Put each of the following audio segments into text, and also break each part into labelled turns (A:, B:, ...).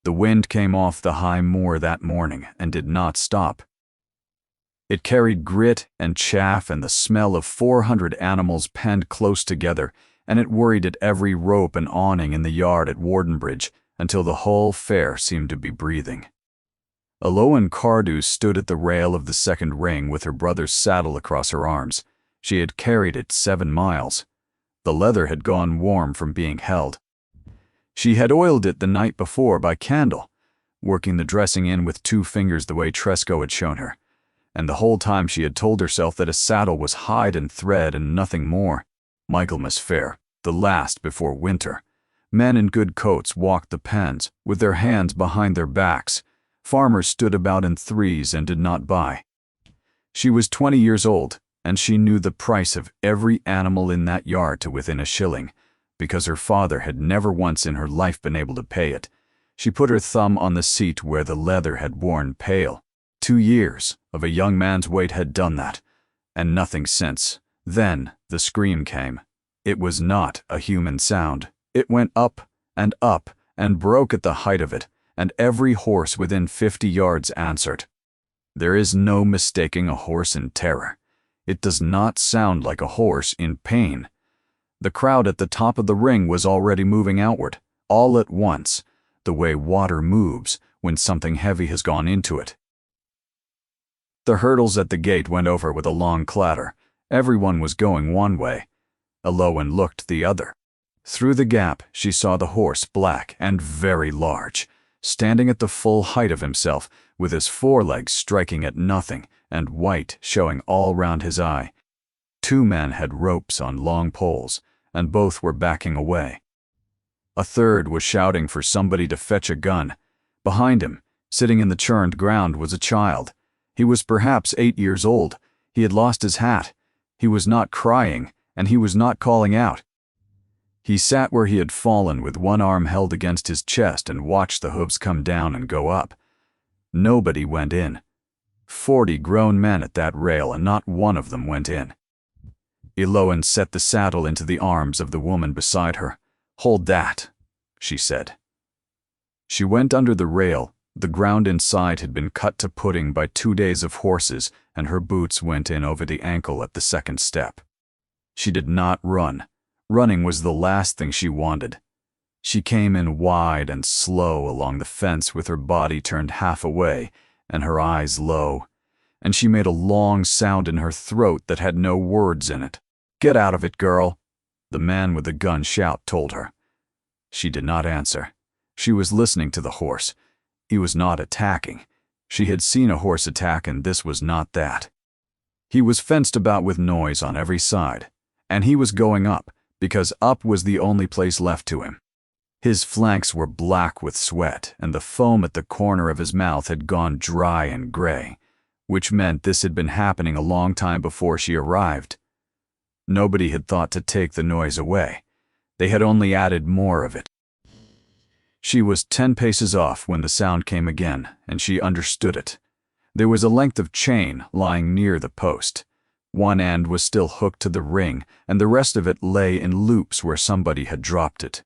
A: The wind came off the high moor that morning and did not stop. It carried grit and chaff and the smell of 400 animals penned close together, and it worried at every rope and awning in the yard at Wardenbridge until the whole fair seemed to be breathing. Aloan Cardew stood at the rail of the second ring with her brother's saddle across her arms. She had carried it 7 miles. The leather had gone warm from being held. She had oiled it the night before by candle, working the dressing in with 2 fingers the way Tresco had shown her, and the whole time she had told herself that a saddle was hide and thread and nothing more. Michaelmas Fair, the last before winter. Men in good coats walked the pens, with their hands behind their backs. Farmers stood about in threes and did not buy. She was 20 years old, and she knew the price of every animal in that yard to within a shilling, because her father had never once in her life been able to pay it. She put her thumb on the seat where the leather had worn pale. 2 years of a young man's weight had done that, and nothing since. Then the scream came. It was not a human sound. It went up and broke at the height of it, and every horse within 50 yards answered. There is no mistaking a horse in terror. It does not sound like a horse in pain. The crowd at the top of the ring was already moving outward, all at once, the way water moves when something heavy has gone into it. The hurdles at the gate went over with a long clatter. Everyone was going one way. Aloan looked the other. Through the gap she saw the horse, black and very large, standing at the full height of himself, with his forelegs striking at nothing and white showing all round his eye. 2 men had ropes on long poles, and both were backing away. A third was shouting for somebody to fetch a gun. Behind him, sitting in the churned ground, was a child. He was perhaps 8 years old. He had lost his hat. He was not crying, and he was not calling out. He sat where he had fallen with one arm held against his chest and watched the hooves come down and go up. Nobody went in. 40 grown men at that rail, and not one of them went in. Aloan set the saddle into the arms of the woman beside her. "Hold that," she said. She went under the rail. The ground inside had been cut to pudding by 2 days of horses, and her boots went in over the ankle at the second step. She did not run. Running was the last thing she wanted. She came in wide and slow along the fence with her body turned half away and her eyes low, and she made a long sound in her throat that had no words in it. "Get out of it, girl," the man with the gun shout told her. She did not answer. She was listening to the horse. He was not attacking. She had seen a horse attack, and this was not that. He was fenced about with noise on every side, and he was going up, because up was the only place left to him. His flanks were black with sweat, and the foam at the corner of his mouth had gone dry and gray, which meant this had been happening a long time before she arrived. Nobody had thought to take the noise away. They had only added more of it. She was 10 paces off when the sound came again, and she understood it. There was a length of chain lying near the post. One end was still hooked to the ring, and the rest of it lay in loops where somebody had dropped it.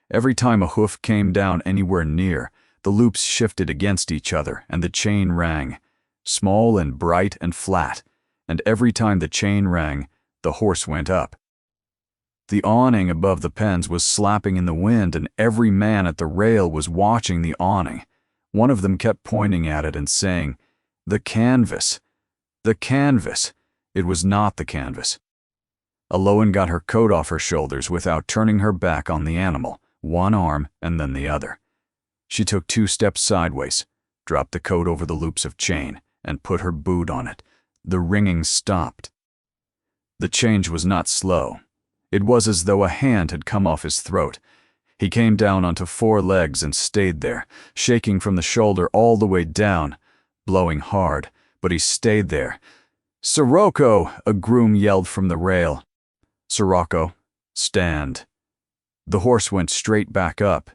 A: Every time a hoof came down anywhere near, the loops shifted against each other, and the chain rang, small and bright and flat, and every time the chain rang, the horse went up. The awning above the pens was slapping in the wind, and every man at the rail was watching the awning. One of them kept pointing at it and saying, "The canvas! The canvas!" It was not the canvas. Aloan got her coat off her shoulders without turning her back on the animal, one arm and then the other. She took 2 steps sideways, dropped the coat over the loops of chain, and put her boot on it. The ringing stopped. The change was not slow. It was as though a hand had come off his throat. He came down onto 4 legs and stayed there, shaking from the shoulder all the way down, blowing hard, but he stayed there. "Sirocco!" a groom yelled from the rail. "Sirocco, stand." The horse went straight back up.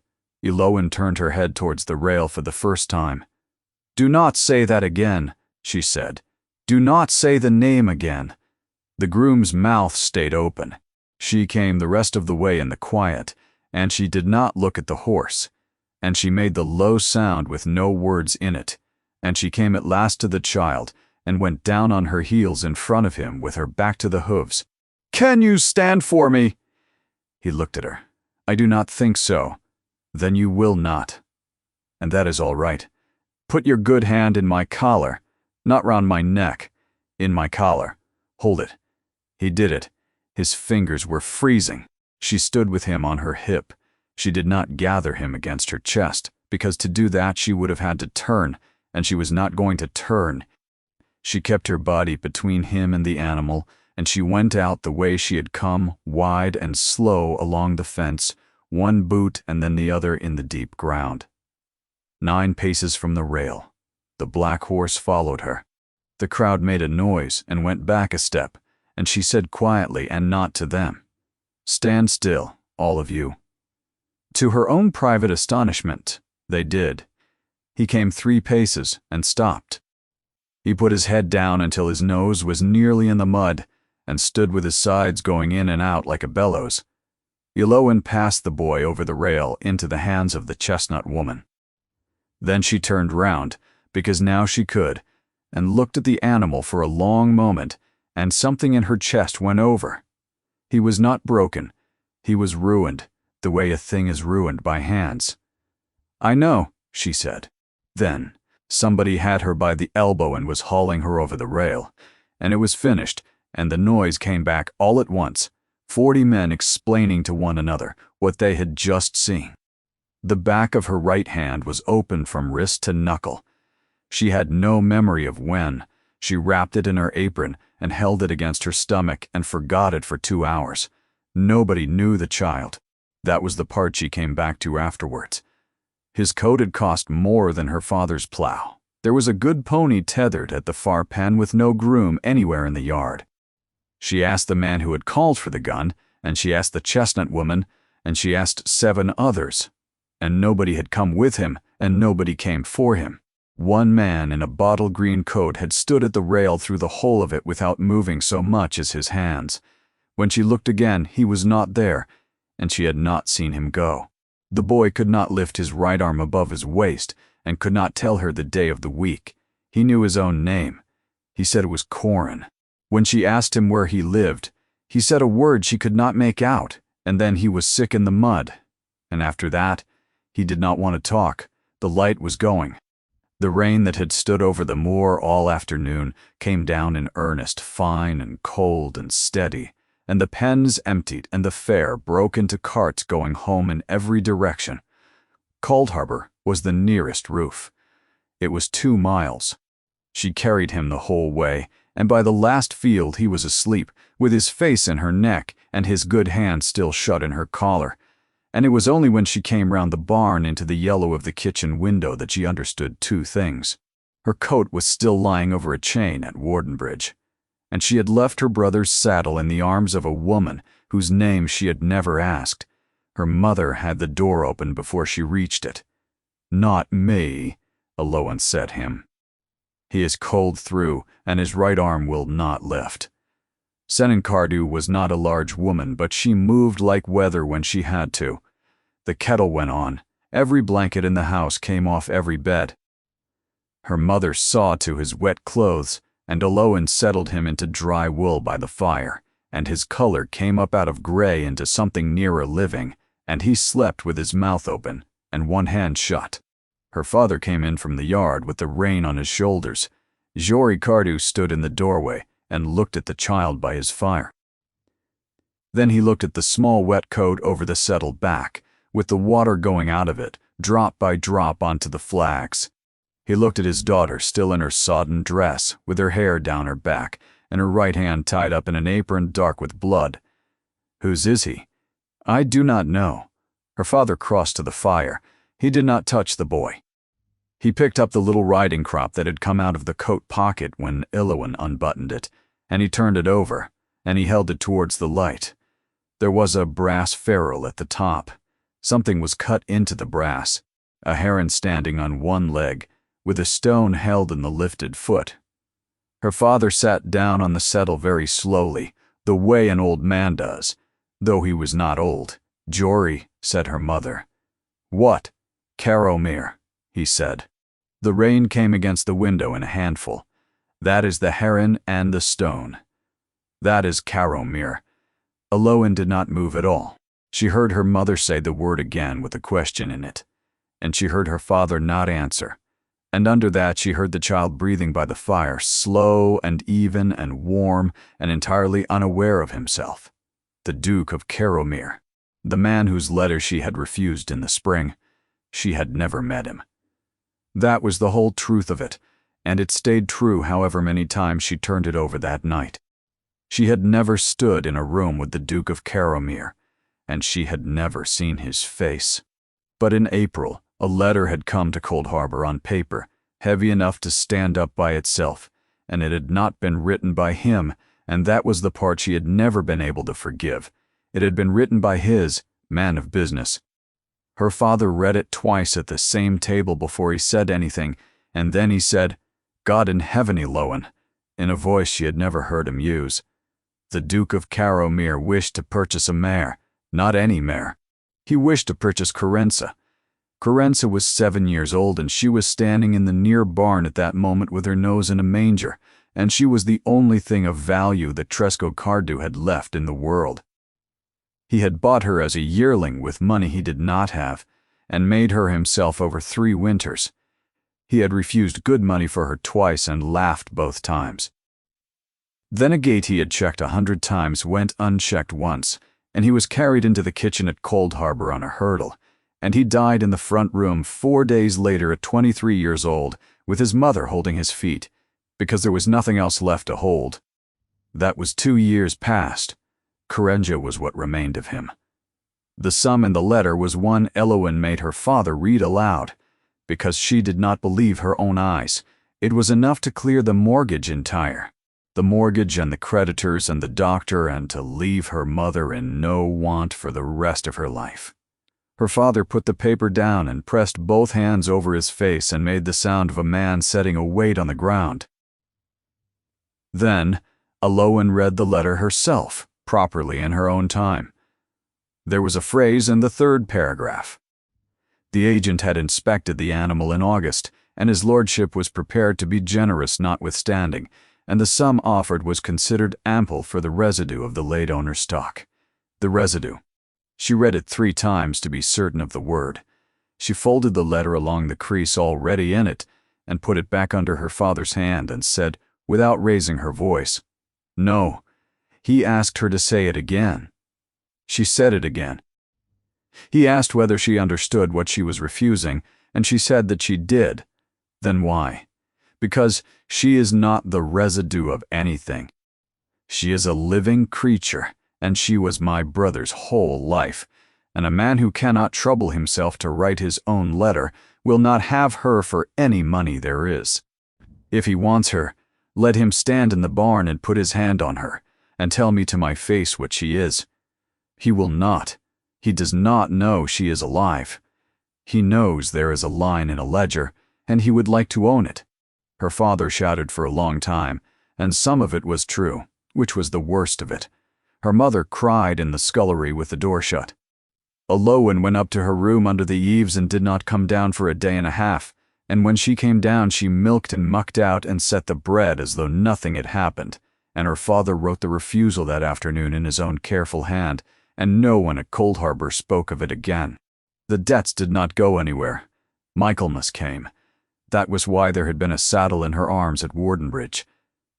A: Aloan turned her head towards the rail for the first time. "Do not say that again," she said. "Do not say the name again." The groom's mouth stayed open. She came the rest of the way in the quiet, and she did not look at the horse. and she made the low sound with no words in it, and she came at last to the child, and went down on her heels in front of him with her back to the hooves. "Can you stand for me?" He looked at her. "I do not think so." "Then you will not. And that is all right. Put your good hand in my collar, not round my neck, in my collar. Hold it." He did it. His fingers were freezing. She stood with him on her hip. She did not gather him against her chest, because to do that she would have had to turn, and she was not going to turn. She kept her body between him and the animal, and she went out the way she had come, wide and slow along the fence, one boot and then the other in the deep ground. 9 paces from the rail. The black horse followed her. The crowd made a noise and went back a step, and she said quietly and not to them, "Stand still, all of you." To her own private astonishment, they did. He came 3 paces and stopped. He put his head down until his nose was nearly in the mud, and stood with his sides going in and out like a bellows. Eloin passed the boy over the rail into the hands of the chestnut woman. Then she turned round, because now she could, and looked at the animal for a long moment, and something in her chest went over. He was not broken. He was ruined, the way a thing is ruined by hands. "I know," she said. Then somebody had her by the elbow and was hauling her over the rail, and it was finished, and the noise came back all at once, 40 men explaining to one another what they had just seen. The back of her right hand was open from wrist to knuckle. She had no memory of when. She wrapped it in her apron and held it against her stomach and forgot it for 2 hours. Nobody knew the child. That was the part she came back to afterwards. His coat had cost more than her father's plow. There was a good pony tethered at the far pen with no groom anywhere in the yard. She asked the man who had called for the gun, and she asked the chestnut woman, and she asked 7 others. And nobody had come with him, and nobody came for him. One man in a bottle green coat had stood at the rail through the whole of it without moving so much as his hands. When she looked again, he was not there, and she had not seen him go. The boy could not lift his right arm above his waist, and could not tell her the day of the week. He knew his own name. He said it was Corin. When she asked him where he lived, he said a word she could not make out, and then he was sick in the mud. And after that, he did not want to talk. The light was going. The rain that had stood over the moor all afternoon came down in earnest, fine and cold and steady, and the pens emptied and the fare broke into carts going home in every direction. Coldharbour was the nearest roof. It was 2 miles. She carried him the whole way, and by the last field he was asleep, with his face in her neck and his good hand still shut in her collar. And it was only when she came round the barn into the yellow of the kitchen window that she understood 2 things. Her coat was still lying over a chain at Wardenbridge, and she had left her brother's saddle in the arms of a woman whose name she had never asked. Her mother had the door open before she reached it. "Not me," Eloin said him. "He is cold through, and his right arm will not lift." Senancardu was not a large woman, but she moved like weather when she had to. The kettle went on. Every blanket in the house came off every bed. Her mother saw to his wet clothes, and Eloin settled him into dry wool by the fire, and his color came up out of gray into something nearer living, and he slept with his mouth open and one hand shut. Her father came in from the yard with the rein on his shoulders. Jori Cardew stood in the doorway and looked at the child by his fire. Then he looked at the small wet coat over the settled back, with the water going out of it, drop by drop onto the flags. He looked at his daughter still in her sodden dress, with her hair down her back, and her right hand tied up in an apron dark with blood. "Whose is he?" "I do not know." Her father crossed to the fire. He did not touch the boy. He picked up the little riding crop that had come out of the coat pocket when Eloin unbuttoned it, and he turned it over, and he held it towards the light. There was a brass ferrule at the top. Something was cut into the brass, a heron standing on one leg, with a stone held in the lifted foot. Her father sat down on the settle very slowly, the way an old man does, though he was not old. "Jori," said her mother. "What?" "Caromir," he said. The rain came against the window in a handful. "That is the heron and the stone. That is Caromir." Aloan did not move at all. She heard her mother say the word again with a question in it, and she heard her father not answer. And under that she heard the child breathing by the fire, slow and even and warm and entirely unaware of himself. The Duke of Caromir, the man whose letter she had refused in the spring. She had never met him. That was the whole truth of it, and it stayed true however many times she turned it over that night. She had never stood in a room with the Duke of Caromir, and she had never seen his face. But in April, a letter had come to Cold Harbor on paper, heavy enough to stand up by itself, and it had not been written by him, and that was the part she had never been able to forgive. It had been written by his man of business. Her father read it twice at the same table before he said anything, and then he said, "God in heaven, Aloan," in a voice she had never heard him use. The Duke of Caromir wished to purchase a mare, not any mare. He wished to purchase Corenza. Corenza was 7 years old, and she was standing in the near barn at that moment with her nose in a manger, and she was the only thing of value that Tresco Cardew had left in the world. He had bought her as a yearling with money he did not have, and made her himself over 3 winters. He had refused good money for her twice and laughed both times. Then a gate he had checked 100 times went unchecked once, and he was carried into the kitchen at Cold Harbor on a hurdle, and he died in the front room 4 days later at 23 years old, with his mother holding his feet, because there was nothing else left to hold. That was 2 years past. Corenza was what remained of him. The sum in the letter was one Aloan made her father read aloud, because she did not believe her own eyes. It was enough to clear the mortgage entire, the mortgage and the creditors and the doctor, and to leave her mother in no want for the rest of her life. Her father put the paper down and pressed both hands over his face and made the sound of a man setting a weight on the ground. Then Aloan read the letter herself, properly in her own time. There was a phrase in the 3rd paragraph. The agent had inspected the animal in August, and his lordship was prepared to be generous notwithstanding, and the sum offered was considered ample for the residue of the late owner's stock. The residue. She read it 3 times to be certain of the word. She folded the letter along the crease already in it, and put it back under her father's hand and said, without raising her voice, "No." He asked her to say it again. She said it again. He asked whether she understood what she was refusing, and she said that she did. Then why? Because she is not the residue of anything. She is a living creature, and she was my brother's whole life, and a man who cannot trouble himself to write his own letter will not have her for any money there is. If he wants her, let him stand in the barn and put his hand on her, and tell me to my face what she is. He will not. He does not know she is alive. He knows there is a line in a ledger, and he would like to own it. Her father shouted for a long time, and some of it was true, which was the worst of it. Her mother cried in the scullery with the door shut. Aloan went up to her room under the eaves and did not come down for a day and a half, and when she came down she milked and mucked out and set the bread as though nothing had happened, and her father wrote the refusal that afternoon in his own careful hand, and no one at Cold Harbor spoke of it again. The debts did not go anywhere. Michaelmas came. That was why there had been a saddle in her arms at Wardenbridge.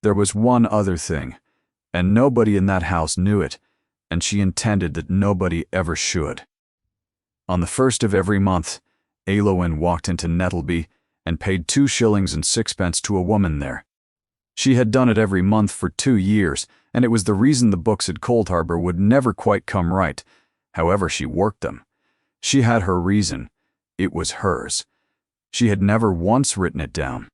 A: There was one other thing, and nobody in that house knew it, and she intended that nobody ever should. On the 1st of every month, Aloan walked into Nettleby and paid 2 shillings and 6 to a woman there. She had done it every month for 2 years, and it was the reason the books at Cold Harbor would never quite come right, however she worked them. She had her reason. It was hers. She had never once written it down.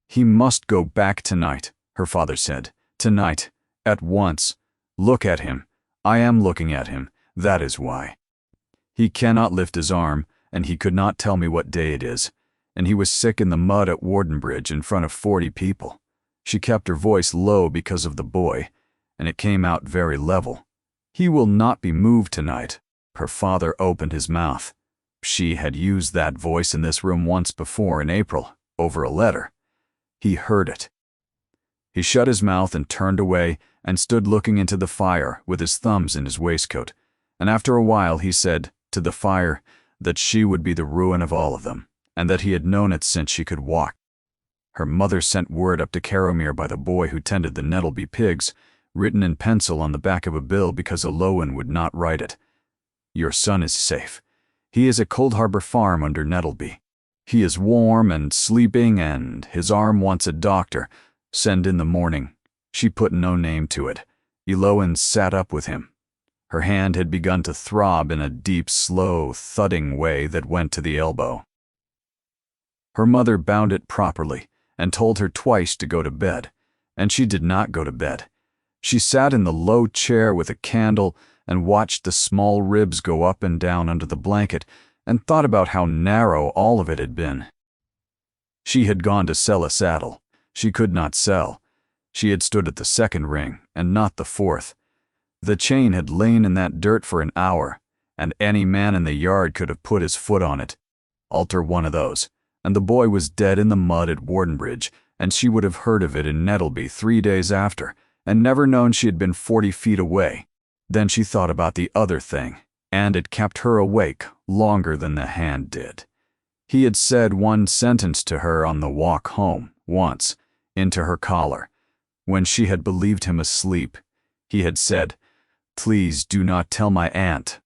A: He must go back tonight, her father said. Tonight. At once. Look at him. I am looking at him. That is why. He cannot lift his arm, and he could not tell me what day it is, and he was sick in the mud at Wardenbridge in front of 40 people. She kept her voice low because of the boy, and it came out very level. He will not be moved tonight. Her father opened his mouth. she had used that voice in this room once before in April, over a letter. He heard it. He shut his mouth and turned away and stood looking into the fire with his thumbs in his waistcoat, and after a while he said to the fire that she would be the ruin of all of them, and that he had known it since she could walk. Her mother sent word up to Caromere by the boy who tended the Nettleby pigs, written in pencil on the back of a bill because Alowan would not write it. Your son is safe. He is at Cold Harbor Farm under Nettleby. He is warm and sleeping, and his arm wants a doctor. Send in the morning. She put no name to it. Alowan sat up with him. Her hand had begun to throb in a deep, slow, thudding way that went to the elbow. Her mother bound it properly and told her twice to go to bed, and she did not go to bed. She sat in the low chair with a candle and watched the small ribs go up and down under the blanket and thought about how narrow all of it had been. She had gone to sell a saddle. She could not sell. She had stood at the second ring and not the fourth. The chain had lain in that dirt for an hour, and any man in the yard could have put his foot on it. Alter one of those, and the boy was dead in the mud at Wardenbridge, and she would have heard of it in Nettleby 3 days after, and never known she had been 40 feet away. Then she thought about the other thing, and it kept her awake longer than the hand did. He had said one sentence to her on the walk home, once, into her collar. When she had believed him asleep, he had said, "Please do not tell my aunt."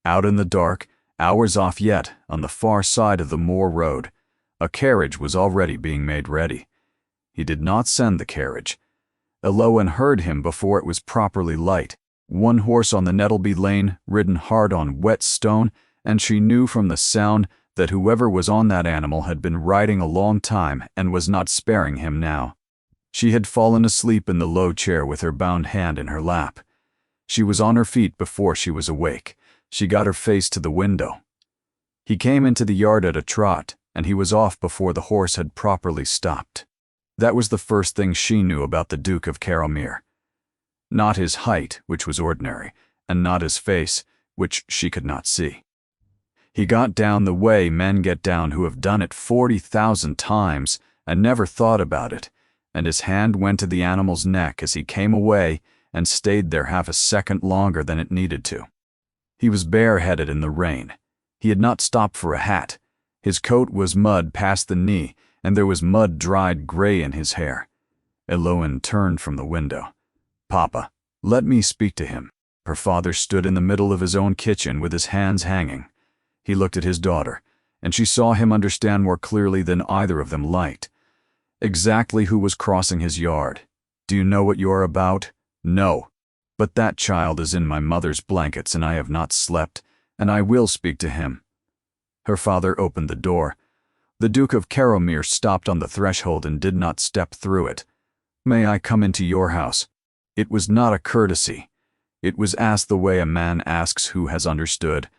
A: Out in the dark, hours off yet, on the far side of the moor road, a carriage was already being made ready. He did not send the carriage. Alowan heard him before it was properly light. One horse on the Nettleby lane, ridden hard on wet stone, and she knew from the sound that whoever was on that animal had been riding a long time and was not sparing him now. She had fallen asleep in the low chair with her bound hand in her lap. She was on her feet before she was awake. She got her face to the window. He came into the yard at a trot, and he was off before the horse had properly stopped. That was the first thing she knew about the Duke of Caromere. Not his height, which was ordinary, and not his face, which she could not see. He got down the way men get down who have done it 40,000 times and never thought about it, and his hand went to the animal's neck as he came away and stayed there half a second longer than it needed to. He was bareheaded in the rain. He had not stopped for a hat. His coat was mud past the knee, and there was mud-dried gray in his hair. Alowan turned from the window. "Papa, let me speak to him." Her father stood in the middle of his own kitchen with his hands hanging. He looked at his daughter, and she saw him understand more clearly than either of them liked. Exactly who was crossing his yard. "Do you know what you are about?" "No. But that child is in my mother's blankets and I have not slept, and I will speak to him." Her father opened the door. The Duke of Caromere stopped on the threshold and did not step through it. "May I come into your house?" It was not a courtesy. It was asked the way a man asks who has understood,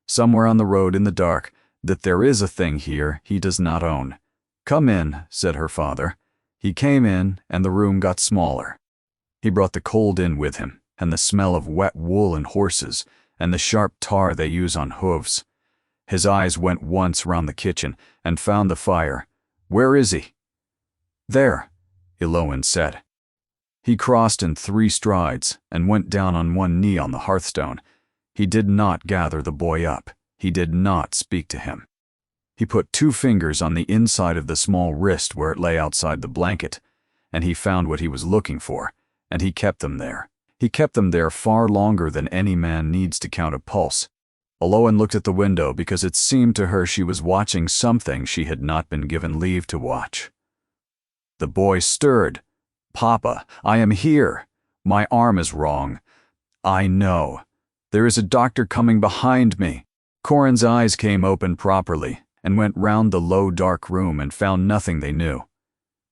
A: somewhere on the road in the dark, that there is a thing here he does not own. "Come in," said her father. He came in, and the room got smaller. He brought the cold in with him, and the smell of wet wool and horses, and the sharp tar they use on hooves. His eyes went once round the kitchen and found the fire. "Where is he?" "There," Alowan said. He crossed in 3 strides and went down on one knee on the hearthstone. He did not gather the boy up. He did not speak to him. He put 2 fingers on the inside of the small wrist where it lay outside the blanket, and he found what he was looking for, and he kept them there. He kept them there far longer than any man needs to count a pulse. Alowan looked at the window because it seemed to her she was watching something she had not been given leave to watch. The boy stirred. "Papa, I am here. My arm is wrong. I know. There is a doctor coming behind me." Corin's eyes came open properly and went round the low dark room and found nothing they knew.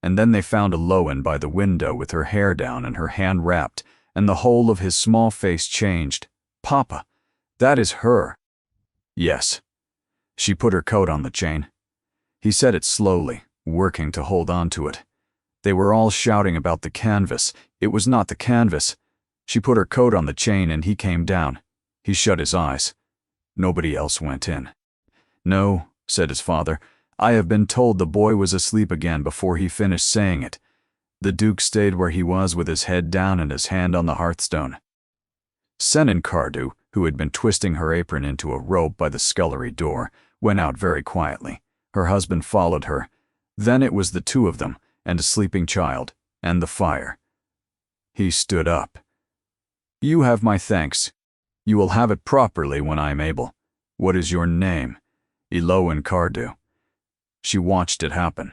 A: And then they found Alowan by the window with her hair down and her hand wrapped, and the whole of his small face changed. "Papa, that is her." "Yes." She put her coat on the chain. He said it slowly, working to hold on to it. They were all shouting about the canvas. It was not the canvas. She put her coat on the chain and he came down. He shut his eyes. Nobody else went in. No, said his father. I have been told the boy was asleep again before he finished saying it. The Duke stayed where he was with his head down and his hand on the hearthstone. Senan Cardew, who had been twisting her apron into a rope by the scullery door, went out very quietly. Her husband followed her. Then it was the two of them, and a sleeping child, and the fire. He stood up. You have my thanks. You will have it properly when I am able. What is your name? Eloan Cardew. She watched it happen.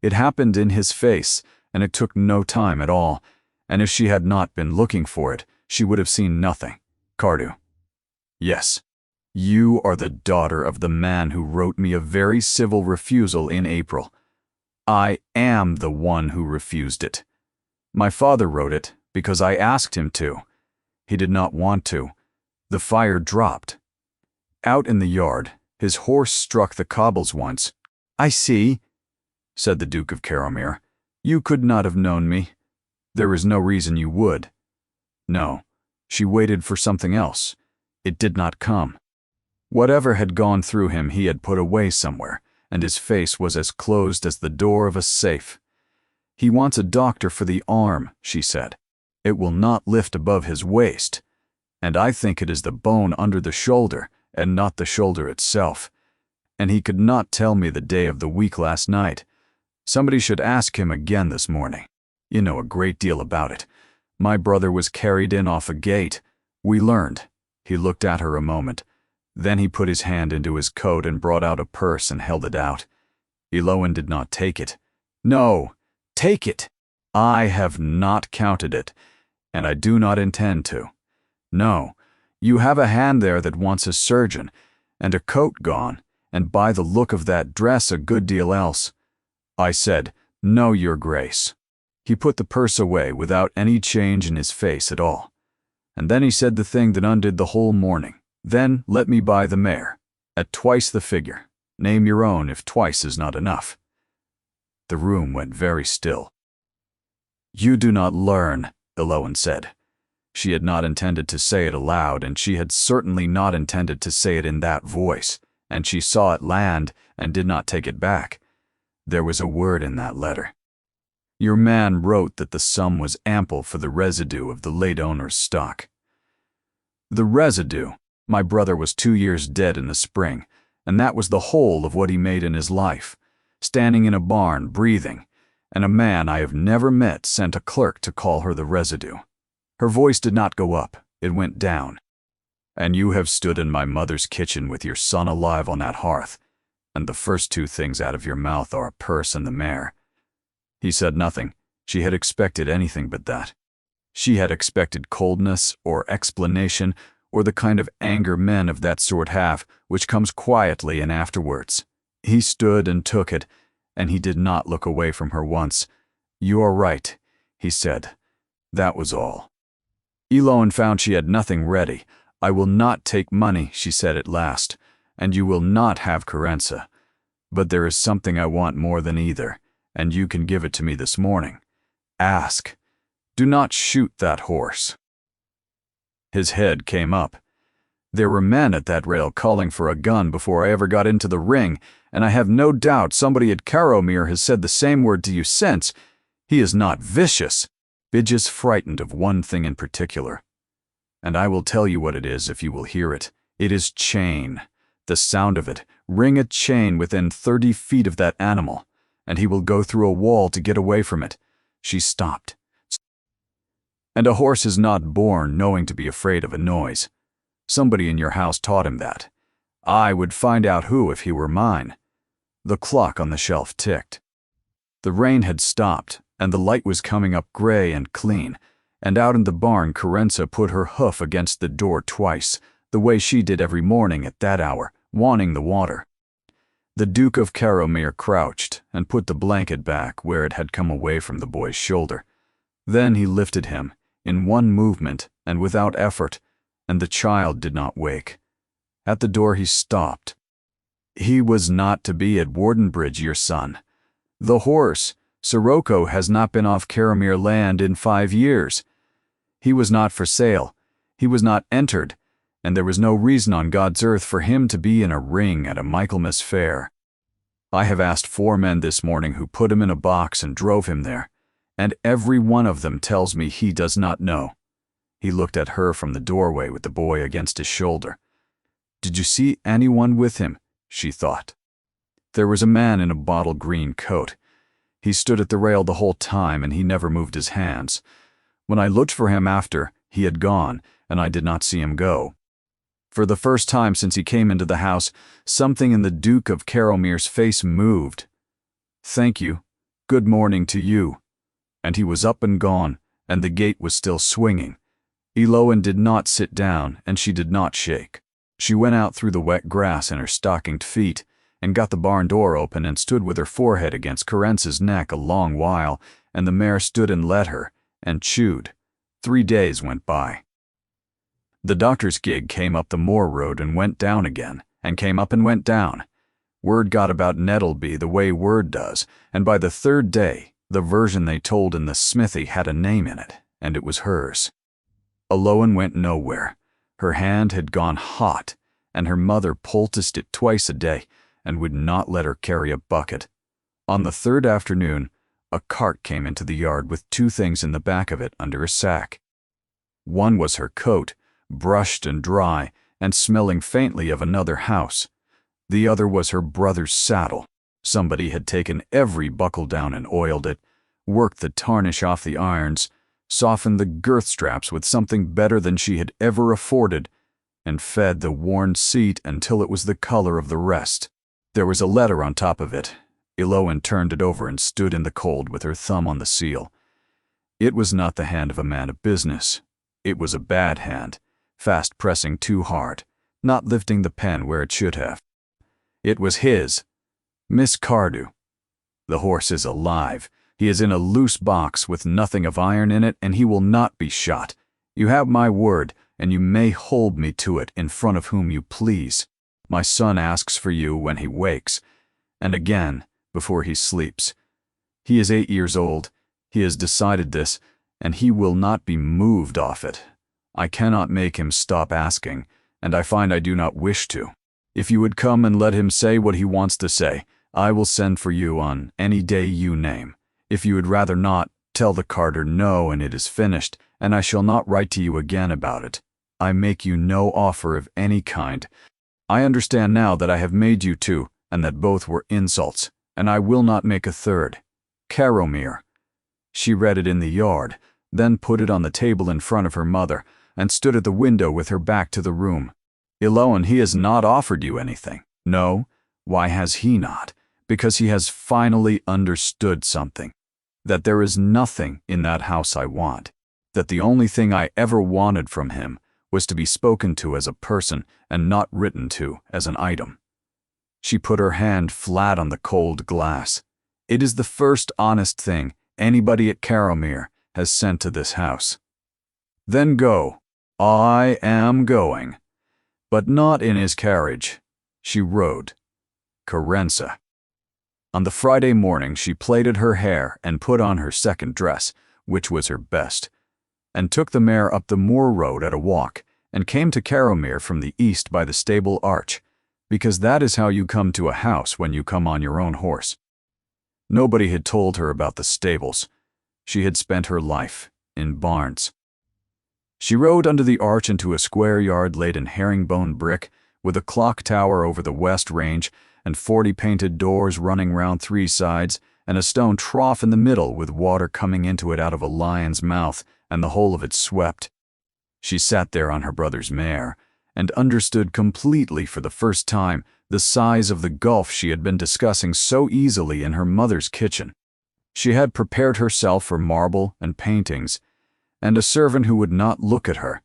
A: It happened in his face, and it took no time at all, and if she had not been looking for it, she would have seen nothing. Cardew. Yes. You are the daughter of the man who wrote me a very civil refusal in April. I am the one who refused it. My father wrote it because I asked him to. He did not want to. The fire dropped. Out in the yard, his horse struck the cobbles once. I see, said the Duke of Caromere. You could not have known me. There is no reason you would. No, she waited for something else. It did not come. Whatever had gone through him he had put away somewhere, and his face was as closed as the door of a safe. He wants a doctor for the arm, she said. It will not lift above his waist. And I think it is the bone under the shoulder, and not the shoulder itself. And he could not tell me the day of the week last night. Somebody should ask him again this morning. You know a great deal about it. My brother was carried in off a gate. We learned. He looked at her a moment. Then he put his hand into his coat and brought out a purse and held it out. Eloan did not take it. No, take it. I have not counted it, and I do not intend to. No, you have a hand there that wants a surgeon, and a coat gone, and by the look of that dress a good deal else. I said, No, your grace. He put the purse away without any change in his face at all. And then he said the thing that undid the whole morning. Then let me buy the mare, at twice the figure. Name your own if twice is not enough. The room went very still. You do not learn, Eloan said. She had not intended to say it aloud, and she had certainly not intended to say it in that voice, and she saw it land and did not take it back. There was a word in that letter. Your man wrote that the sum was ample for the residue of the late owner's stock. The residue. My brother was 2 years dead in the spring, and that was the whole of what he made in his life, standing in a barn, breathing, and a man I have never met sent a clerk to call her the residue. Her voice did not go up, it went down. And you have stood in my mother's kitchen with your son alive on that hearth, and the first two things out of your mouth are a purse and the mare. He said nothing. She had expected anything but that. She had expected coldness or explanation, or the kind of anger men of that sort have, which comes quietly and afterwards. He stood and took it, and he did not look away from her once. You are right, he said. That was all. Eloan found she had nothing ready. I will not take money, she said at last, and you will not have Carenza. But there is something I want more than either, and you can give it to me this morning. Ask. Do not shoot that horse. His head came up. There were men at that rail calling for a gun before I ever got into the ring, and I have no doubt somebody at Caromere has said the same word to you since. He is not vicious. Bidge is frightened of one thing in particular. And I will tell you what it is if you will hear it. It is chain. The sound of it. Ring a chain within 30 feet of that animal, and he will go through a wall to get away from it. She stopped. And a horse is not born knowing to be afraid of a noise. Somebody in your house taught him that. I would find out who if he were mine. The clock on the shelf ticked. The rain had stopped, and the light was coming up gray and clean, and out in the barn Carenza put her hoof against the door twice, the way she did every morning at that hour, wanting the water. The Duke of Caromere crouched and put the blanket back where it had come away from the boy's shoulder. Then he lifted him, in one movement and without effort, and the child did not wake. At the door he stopped. He was not to be at Wardenbridge, your son. The horse, Sirocco, has not been off Caromere land in 5 years. He was not for sale. He was not entered. and there was no reason on God's earth for him to be in a ring at a Michaelmas fair. I have asked 4 men this morning who put him in a box and drove him there, and every one of them tells me he does not know. He looked at her from the doorway with the boy against his shoulder. Did you see anyone with him? She thought. There was a man in a bottle green coat. He stood at the rail the whole time and he never moved his hands. When I looked for him after, he had gone, and I did not see him go. For the first time since he came into the house, something in the Duke of Caromere's face moved. Thank you. Good morning to you. And he was up and gone, and the gate was still swinging. Eloan did not sit down, and she did not shake. She went out through the wet grass in her stockinged feet, and got the barn door open and stood with her forehead against Carence's neck a long while, and the mare stood and let her, and chewed. 3 days went by. The doctor's gig came up the moor road and went down again, and came up and went down. Word got about Nettleby the way word does, and by the 3rd day, the version they told in the smithy had a name in it, and it was hers. Eloan went nowhere. Her hand had gone hot, and her mother poulticed it twice a day, and would not let her carry a bucket. On the 3rd afternoon, a cart came into the yard with 2 things in the back of it under a sack. One was her coat, brushed and dry, and smelling faintly of another house. The other was her brother's saddle. Somebody had taken every buckle down and oiled it, worked the tarnish off the irons, softened the girth straps with something better than she had ever afforded, and fed the worn seat until it was the color of the rest. There was a letter on top of it. Eloan turned it over and stood in the cold with her thumb on the seal. It was not the hand of a man of business. It was a bad hand, fast pressing too hard, not lifting the pen where it should have. It was his. Miss Cardew. The horse is alive. He is in a loose box with nothing of iron in it, and he will not be shot. You have my word, and you may hold me to it in front of whom you please. My son asks for you when he wakes, and again before he sleeps. He is 8 years old. He has decided this, and he will not be moved off it. I cannot make him stop asking, and I find I do not wish to. If you would come and let him say what he wants to say, I will send for you on any day you name. If you would rather not, tell the carter no and it is finished, and I shall not write to you again about it. I make you no offer of any kind. I understand now that I have made you 2, and that both were insults, and I will not make a 3rd. Caromere. She read it in the yard, then put it on the table in front of her mother, and stood at the window with her back to the room. Eloan, he has not offered you anything. No. Why has he not? Because he has finally understood something. That there is nothing in that house I want. That the only thing I ever wanted from him was to be spoken to as a person and not written to as an item. She put her hand flat on the cold glass. It is the first honest thing anybody at Caromere has sent to this house. Then go. I am going. But not in his carriage. She rode. Carence. On the Friday morning she plaited her hair and put on her 2nd dress, which was her best, and took the mare up the moor road at a walk, and came to Caromere from the east by the stable arch, because that is how you come to a house when you come on your own horse. Nobody had told her about the stables. She had spent her life in barns. She rode under the arch into a square yard laid in herringbone brick, with a clock tower over the west range, and 40 painted doors running round 3 sides, and a stone trough in the middle with water coming into it out of a lion's mouth, and the whole of it swept. She sat there on her brother's mare, and understood completely for the first time the size of the gulf she had been discussing so easily in her mother's kitchen. She had prepared herself for marble and paintings, and a servant who would not look at her.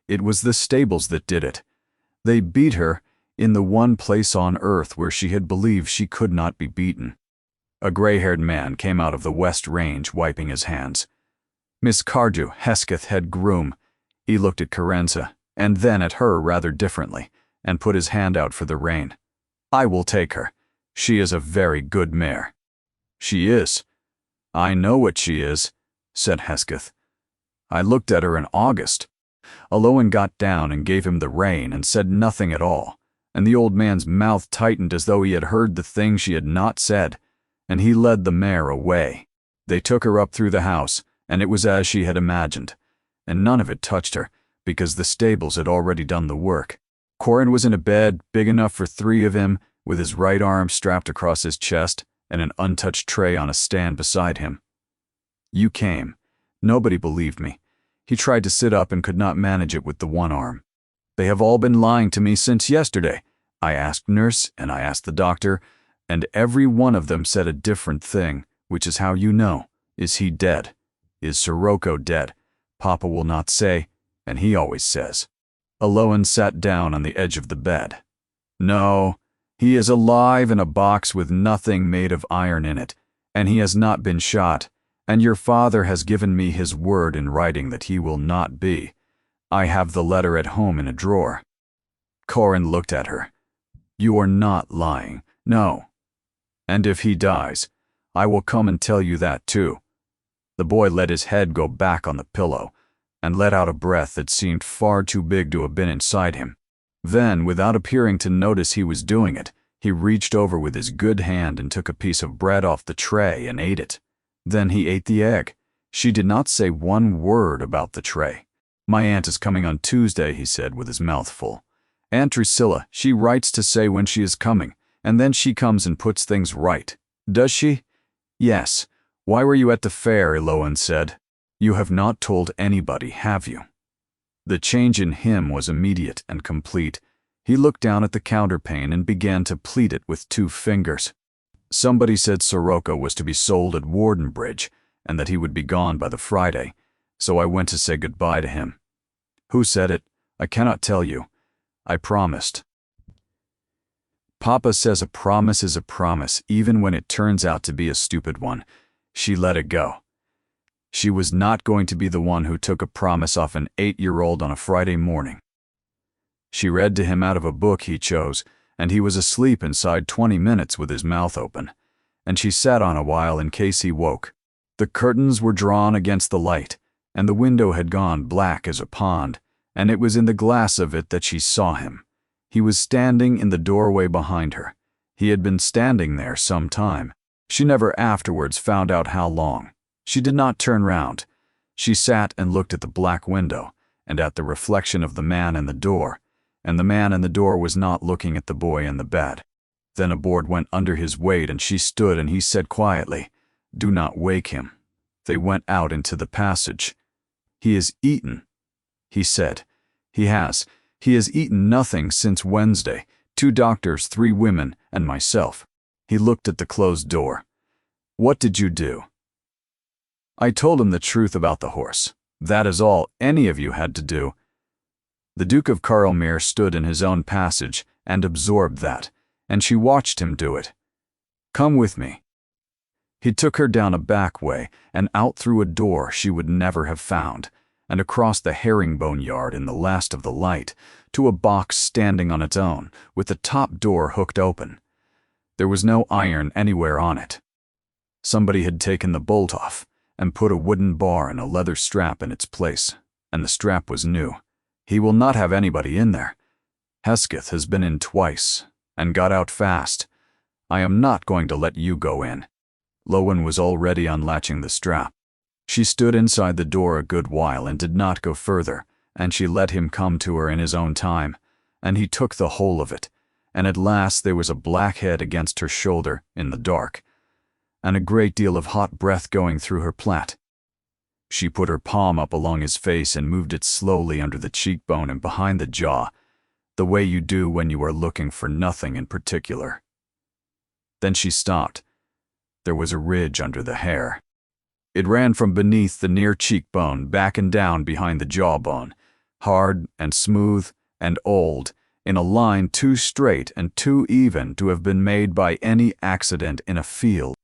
A: It was the stables that did it. They beat her in the one place on earth where she had believed she could not be beaten. A gray-haired man came out of the west range wiping his hands. Miss Cardew, Hesketh head groom. He looked at Carence, and then at her rather differently, and put his hand out for the rein. I will take her. She is a very good mare. She is. I know what she is, said Hesketh. I looked at her in August. Alowan got down and gave him the rein and said nothing at all, and the old man's mouth tightened as though he had heard the thing she had not said, and he led the mare away. They took her up through the house, and it was as she had imagined, and none of it touched her, because the stables had already done the work. Corin was in a bed big enough for 3 of him, with his right arm strapped across his chest and an untouched tray on a stand beside him. You came. Nobody believed me. He tried to sit up and could not manage it with the one arm. They have all been lying to me since yesterday. I asked nurse and I asked the doctor, and every one of them said a different thing, which is how you know. Is he dead? Is Sirocco dead? Papa will not say, and he always says. Alowan sat down on the edge of the bed. No, he is alive in a box with nothing made of iron in it, and he has not been shot, and your father has given me his word in writing that he will not be. I have the letter at home in a drawer. Corin looked at her. You are not lying, no. And if he dies, I will come and tell you that too. The boy let his head go back on the pillow, and let out a breath that seemed far too big to have been inside him. Then, without appearing to notice he was doing it, he reached over with his good hand and took a piece of bread off the tray and ate it. Then he ate the egg. She did not say one word about the tray. My aunt is coming on Tuesday, he said with his mouth full. Aunt Drusilla, she writes to say when she is coming, and then she comes and puts things right. Does she? Yes. Why were you at the fair? Alowan said. You have not told anybody, have you? The change in him was immediate and complete. He looked down at the counterpane and began to pleat it with 2 fingers. Somebody said Sirocco was to be sold at Wardenbridge, and that he would be gone by the Friday, so I went to say goodbye to him. Who said it? I cannot tell you. I promised. Papa says a promise is a promise, even when it turns out to be a stupid one. She let it go. She was not going to be the one who took a promise off an 8-year-old on a Friday morning. She read to him out of a book he chose, and he was asleep inside 20 minutes with his mouth open, and she sat on a while in case he woke. The curtains were drawn against the light, and the window had gone black as a pond, and it was in the glass of it that she saw him. He was standing in the doorway behind her. He had been standing there some time. She never afterwards found out how long. She did not turn round. She sat and looked at the black window, and at the reflection of the man in the door, and the man in the door was not looking at the boy in the bed. Then a board went under his weight, and she stood, and he said quietly, Do not wake him. They went out into the passage. He has eaten, he said. He has eaten nothing since Wednesday. 2 doctors, 3 women, and myself. He looked at the closed door. What did you do? I told him the truth about the horse. That is all any of you had to do. The Duke of Carlmere stood in his own passage and absorbed that, and she watched him do it. Come with me. He took her down a back way and out through a door she would never have found, and across the herringbone yard in the last of the light, to a box standing on its own, with the top door hooked open. There was no iron anywhere on it. Somebody had taken the bolt off, and put a wooden bar and a leather strap in its place, and the strap was new. He will not have anybody in there. Hesketh has been in twice, and got out fast. I am not going to let you go in. Lowen was already unlatching the strap. She stood inside the door a good while and did not go further, and she let him come to her in his own time, and he took the whole of it, and at last there was a black head against her shoulder in the dark, and a great deal of hot breath going through her plait. She put her palm up along his face and moved it slowly under the cheekbone and behind the jaw, the way you do when you are looking for nothing in particular. Then she stopped. There was a ridge under the hair. It ran from beneath the near cheekbone back and down behind the jawbone, hard and smooth and old, in a line too straight and too even to have been made by any accident in a field.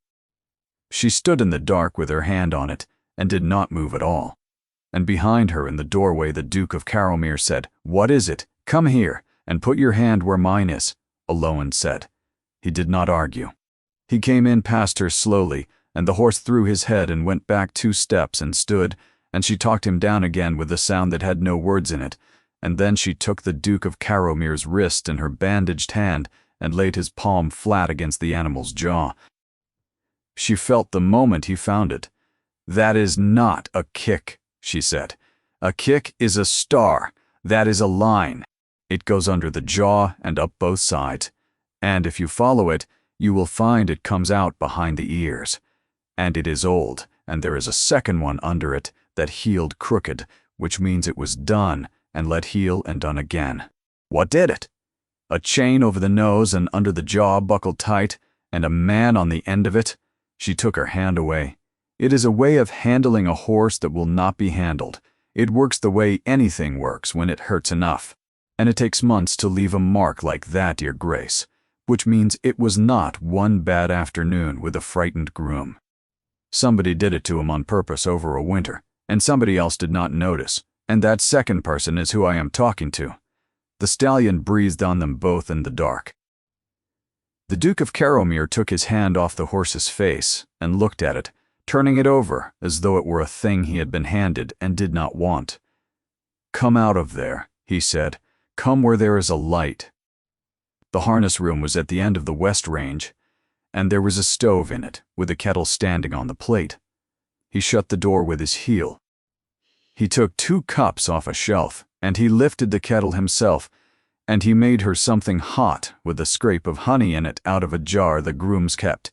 A: She stood in the dark with her hand on it, and did not move at all. And behind her in the doorway the Duke of Carlmere said, What is it? Come here, and put your hand where mine is, Alowan said. He did not argue. He came in past her slowly, and the horse threw his head and went back 2 steps and stood, and she talked him down again with a sound that had no words in it, and then she took the Duke of Caromir's wrist in her bandaged hand and laid his palm flat against the animal's jaw. She felt the moment he found it. "That is not a kick," she said. "A kick is a star. That is a line. It goes under the jaw and up both sides. And if you follow it, you will find it comes out behind the ears. And it is old, and there is a second one under it that healed crooked, which means it was done and let heal and done again." "What did it?" "A chain over the nose and under the jaw buckled tight, and a man on the end of it." She took her hand away. "It is a way of handling a horse that will not be handled. It works the way anything works when it hurts enough. And it takes months to leave a mark like that, your grace, which means it was not one bad afternoon with a frightened groom. Somebody did it to him on purpose over a winter, and somebody else did not notice, and that second person is who I am talking to." The stallion breathed on them both in the dark. The Duke of Caromir took his hand off the horse's face and looked at it, turning it over as though it were a thing he had been handed and did not want. "Come out of there," he said. "Come where there is a light." The harness room was at the end of the west range, and there was a stove in it, with a kettle standing on the plate. He shut the door with his heel. He took 2 cups off a shelf, and he lifted the kettle himself, and he made her something hot with a scrape of honey in it out of a jar the grooms kept.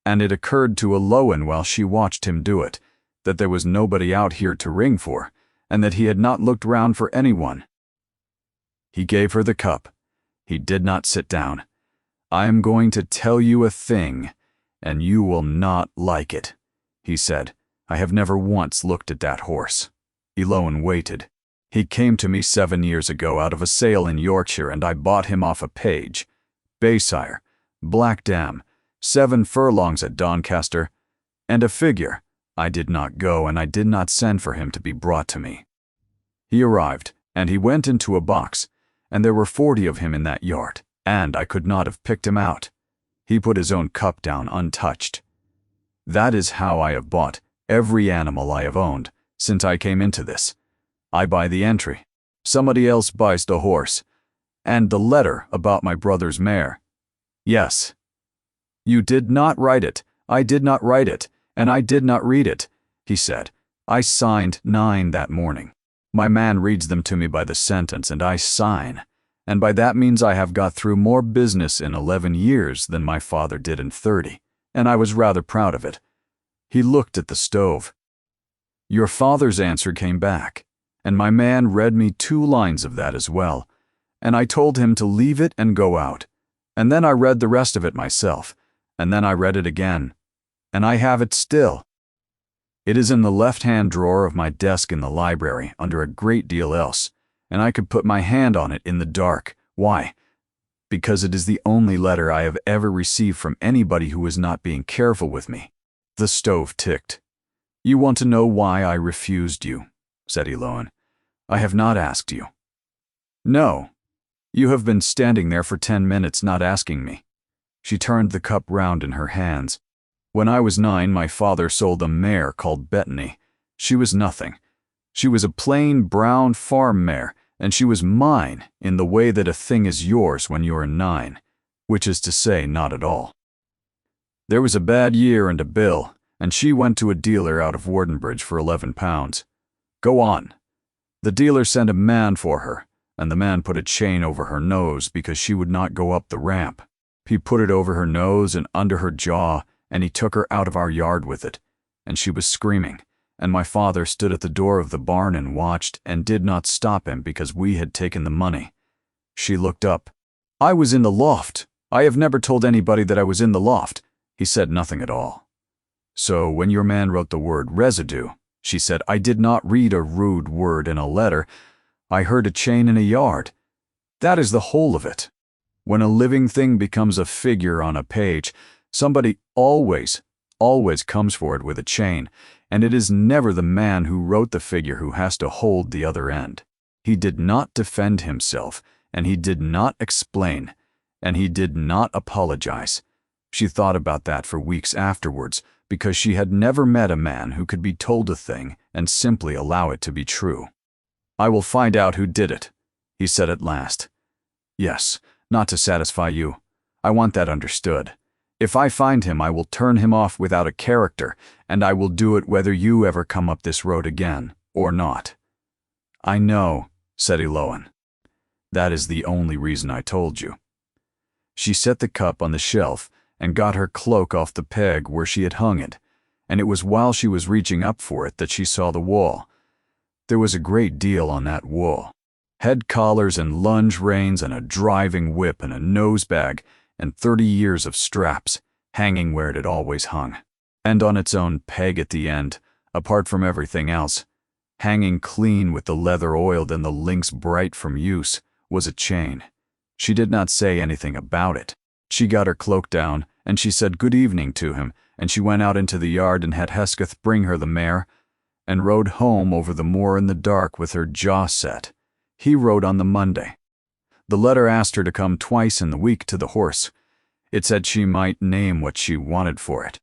A: And it occurred to Eloan while she watched him do it, that there was nobody out here to ring for, and that he had not looked round for anyone. He gave her the cup. He did not sit down. "I am going to tell you a thing, and you will not like it," he said. "I have never once looked at that horse." Eloan waited. "He came to me 7 years ago out of a sale in Yorkshire, and I bought him off a page. Baysire, Black Dam, 7 furlongs at Doncaster, and a figure. I did not go, and I did not send for him to be brought to me. He arrived, and he went into a box, and there were 40 of him in that yard, and I could not have picked him out. He put his own cup down untouched. That is how I have bought every animal I have owned since I came into this. I buy the entry. Somebody else buys the horse. And the letter about my brother's mare. Yes. You did not write it. I did not write it, and I did not read it," he said. "I signed 9 that morning. My man reads them to me by the sentence, and I sign. And by that means I have got through more business in 11 years than my father did in 30, and I was rather proud of it." He looked at the stove. "Your father's answer came back, and my man read me 2 lines of that as well, and I told him to leave it and go out. And then I read the rest of it myself, and then I read it again, and I have it still. It is in the left-hand drawer of my desk in the library, under a great deal else, and I could put my hand on it in the dark. Why? Because it is the only letter I have ever received from anybody who was not being careful with me." The stove ticked. "You want to know why I refused you," said Eloan. "I have not asked you." "No. You have been standing there for 10 minutes not asking me." She turned the cup round in her hands. "When I was 9, my father sold a mare called Bettany. She was nothing. She was a plain brown farm mare, and she was mine in the way that a thing is yours when you are 9, which is to say, not at all. There was a bad year and a bill, and she went to a dealer out of Wardenbridge for £11. Go on. The dealer sent a man for her, and the man put a chain over her nose because she would not go up the ramp. He put it over her nose and under her jaw, and he took her out of our yard with it, and she was screaming, and my father stood at the door of the barn and watched and did not stop him because we had taken the money. She looked up. I was in the loft. I have never told anybody that I was in the loft. He said nothing at all. So when your man wrote the word residue, she said, I did not read a rude word in a letter. I heard a chain in a yard. That is the whole of it. When a living thing becomes a figure on a page, somebody always comes for it with a chain, and it is never the man who wrote the figure who has to hold the other end. He did not defend himself, and he did not explain, and he did not apologize. She thought about that for weeks afterwards, because she had never met a man who could be told a thing and simply allow it to be true. "I will find out who did it," he said at last. "Yes, not to satisfy you. I want that understood. If I find him, I will turn him off without a character, and I will do it whether you ever come up this road again or not." "I know," said Eloan. "That is the only reason I told you." She set the cup on the shelf and got her cloak off the peg where she had hung it, and it was while she was reaching up for it that she saw the wall. There was a great deal on that wall. Head collars and lunge reins and a driving whip and a nosebag and 30 years of straps hanging where it had always hung. And on its own peg at the end, apart from everything else, hanging clean with the leather oiled and the links bright from use, was a chain. She did not say anything about it. She got her cloak down, and she said good evening to him, and she went out into the yard and had Hesketh bring her the mare, and rode home over the moor in the dark with her jaw set. He rode on the Monday. The letter asked her to come twice in the week to the horse. It said she might name what she wanted for it.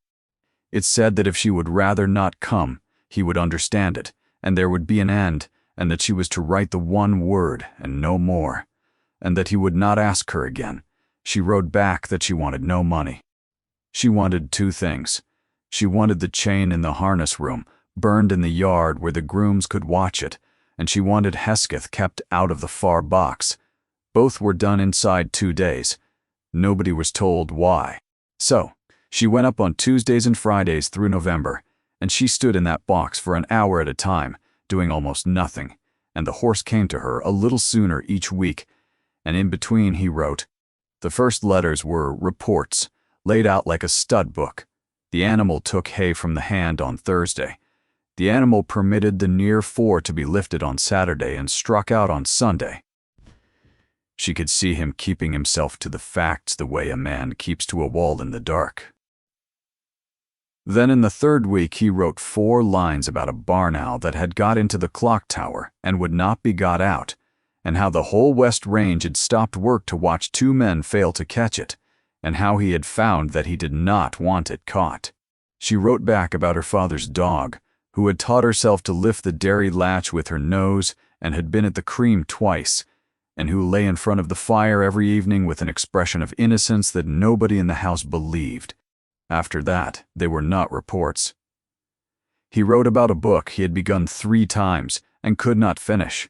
A: It said that if she would rather not come, he would understand it, and there would be an end, and that she was to write the one word and no more, and that he would not ask her again. She wrote back that she wanted no money. She wanted 2 things. She wanted the chain in the harness room, burned in the yard where the grooms could watch it, and she wanted Hesketh kept out of the far box. Both were done inside 2 days. Nobody was told why. So, she went up on Tuesdays and Fridays through November, and she stood in that box for an hour at a time, doing almost nothing, and the horse came to her a little sooner each week, and in between he wrote. The first letters were reports, laid out like a stud book. The animal took hay from the hand on Thursday. The animal permitted the near 4 to be lifted on Saturday and struck out on Sunday. She could see him keeping himself to the facts the way a man keeps to a wall in the dark. Then in the 3rd week he wrote 4 lines about a barn owl that had got into the clock tower and would not be got out, and how the whole West Range had stopped work to watch 2 men fail to catch it, and how he had found that he did not want it caught. She wrote back about her father's dog, who had taught herself to lift the dairy latch with her nose and had been at the cream twice, and who lay in front of the fire every evening with an expression of innocence that nobody in the house believed. After that, they were not reports. He wrote about a book he had begun 3 times and could not finish.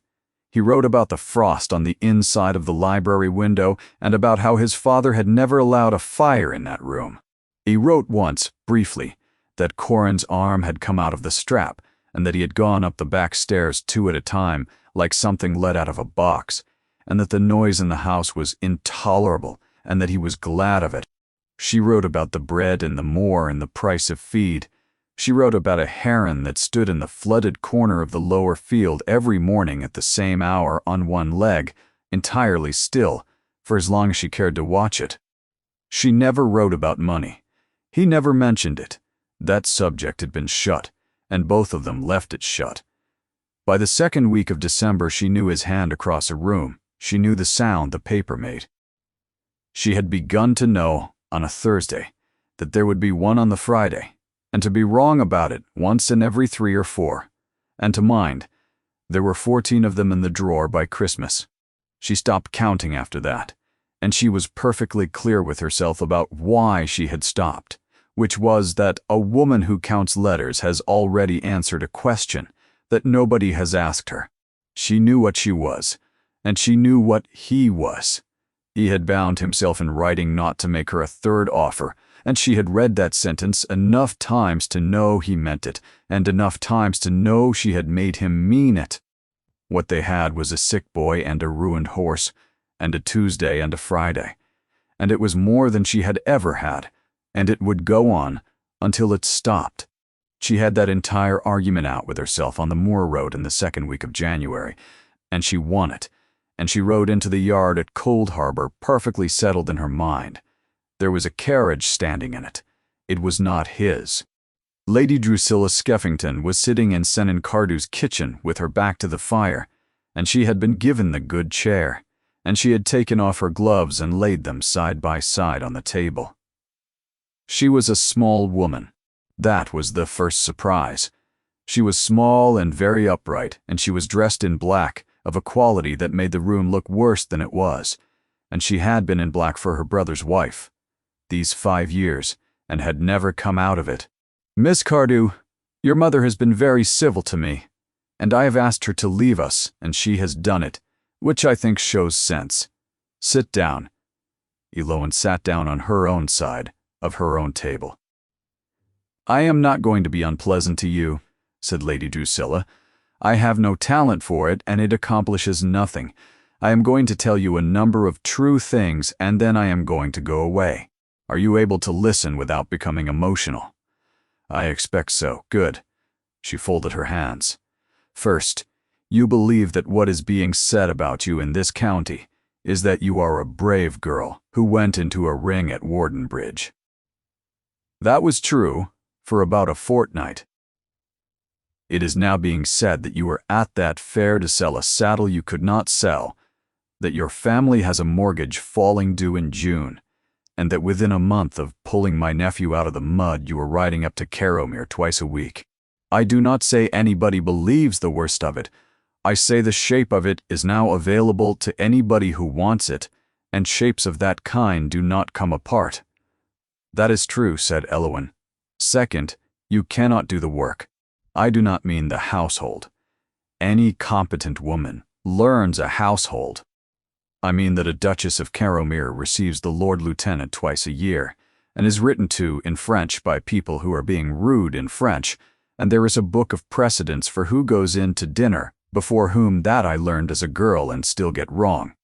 A: He wrote about the frost on the inside of the library window and about how his father had never allowed a fire in that room. He wrote once, briefly, that Corin's arm had come out of the strap and that he had gone up the back stairs 2 at a time like something let out of a box, and that the noise in the house was intolerable and that he was glad of it. She wrote about the bread in the moor and the price of feed. She wrote about a heron that stood in the flooded corner of the lower field every morning at the same hour on one leg, entirely still, for as long as she cared to watch it. She never wrote about money. He never mentioned it. That subject had been shut, and both of them left it shut. By the 2nd week of December she knew his hand across a room. She knew the sound the paper made. She had begun to know, on a Thursday, that there would be one on the Friday, and to be wrong about it once in every 3 or 4, and to mind, there were 14 of them in the drawer by Christmas. She stopped counting after that, and she was perfectly clear with herself about why she had stopped, which was that a woman who counts letters has already answered a question that nobody has asked her. She knew what she was, and she knew what he was. He had bound himself in writing not to make her a 3rd offer, and she had read that sentence enough times to know he meant it, and enough times to know she had made him mean it. What they had was a sick boy and a ruined horse, and a Tuesday and a Friday, and it was more than she had ever had, and it would go on until it stopped. She had that entire argument out with herself on the moor road in the 2nd week of January, and she won it, and she rode into the yard at Cold Harbor perfectly settled in her mind. There was a carriage standing in it. It was not his. Lady Drusilla Skeffington was sitting in Senan Cardew's kitchen with her back to the fire, and she had been given the good chair, and she had taken off her gloves and laid them side by side on the table. She was a small woman. That was the first surprise. She was small and very upright, and she was dressed in black, of a quality that made the room look worse than it was, and she had been in black for her brother's wife these 5 years, and had never come out of it. "Miss Cardew, your mother has been very civil to me, and I have asked her to leave us, and she has done it, which I think shows sense. Sit down." Elowen sat down on her own side of her own table. "I am not going to be unpleasant to you," said Lady Drusilla. "I have no talent for it, and it accomplishes nothing. I am going to tell you a number of true things, and then I am going to go away. Are you able to listen without becoming emotional?" "I expect so. Good." She folded her hands. "First, you believe that what is being said about you in this county is that you are a brave girl who went into a ring at Wardenbridge." "That was true for about a fortnight. It is now being said that you were at that fair to sell a saddle you could not sell, that your family has a mortgage falling due in June, and that within a month of pulling my nephew out of the mud you were riding up to Carrowmere twice a week. I do not say anybody believes the worst of it. I say the shape of it is now available to anybody who wants it, and shapes of that kind do not come apart." "That is true," said Elowen. "Second, you cannot do the work. I do not mean the household. Any competent woman learns a household. I mean that a Duchess of Carrowmere receives the Lord Lieutenant twice a year, and is written to in French by people who are being rude in French, and there is a book of precedents for who goes in to dinner, before whom that I learned as a girl and still get wrong.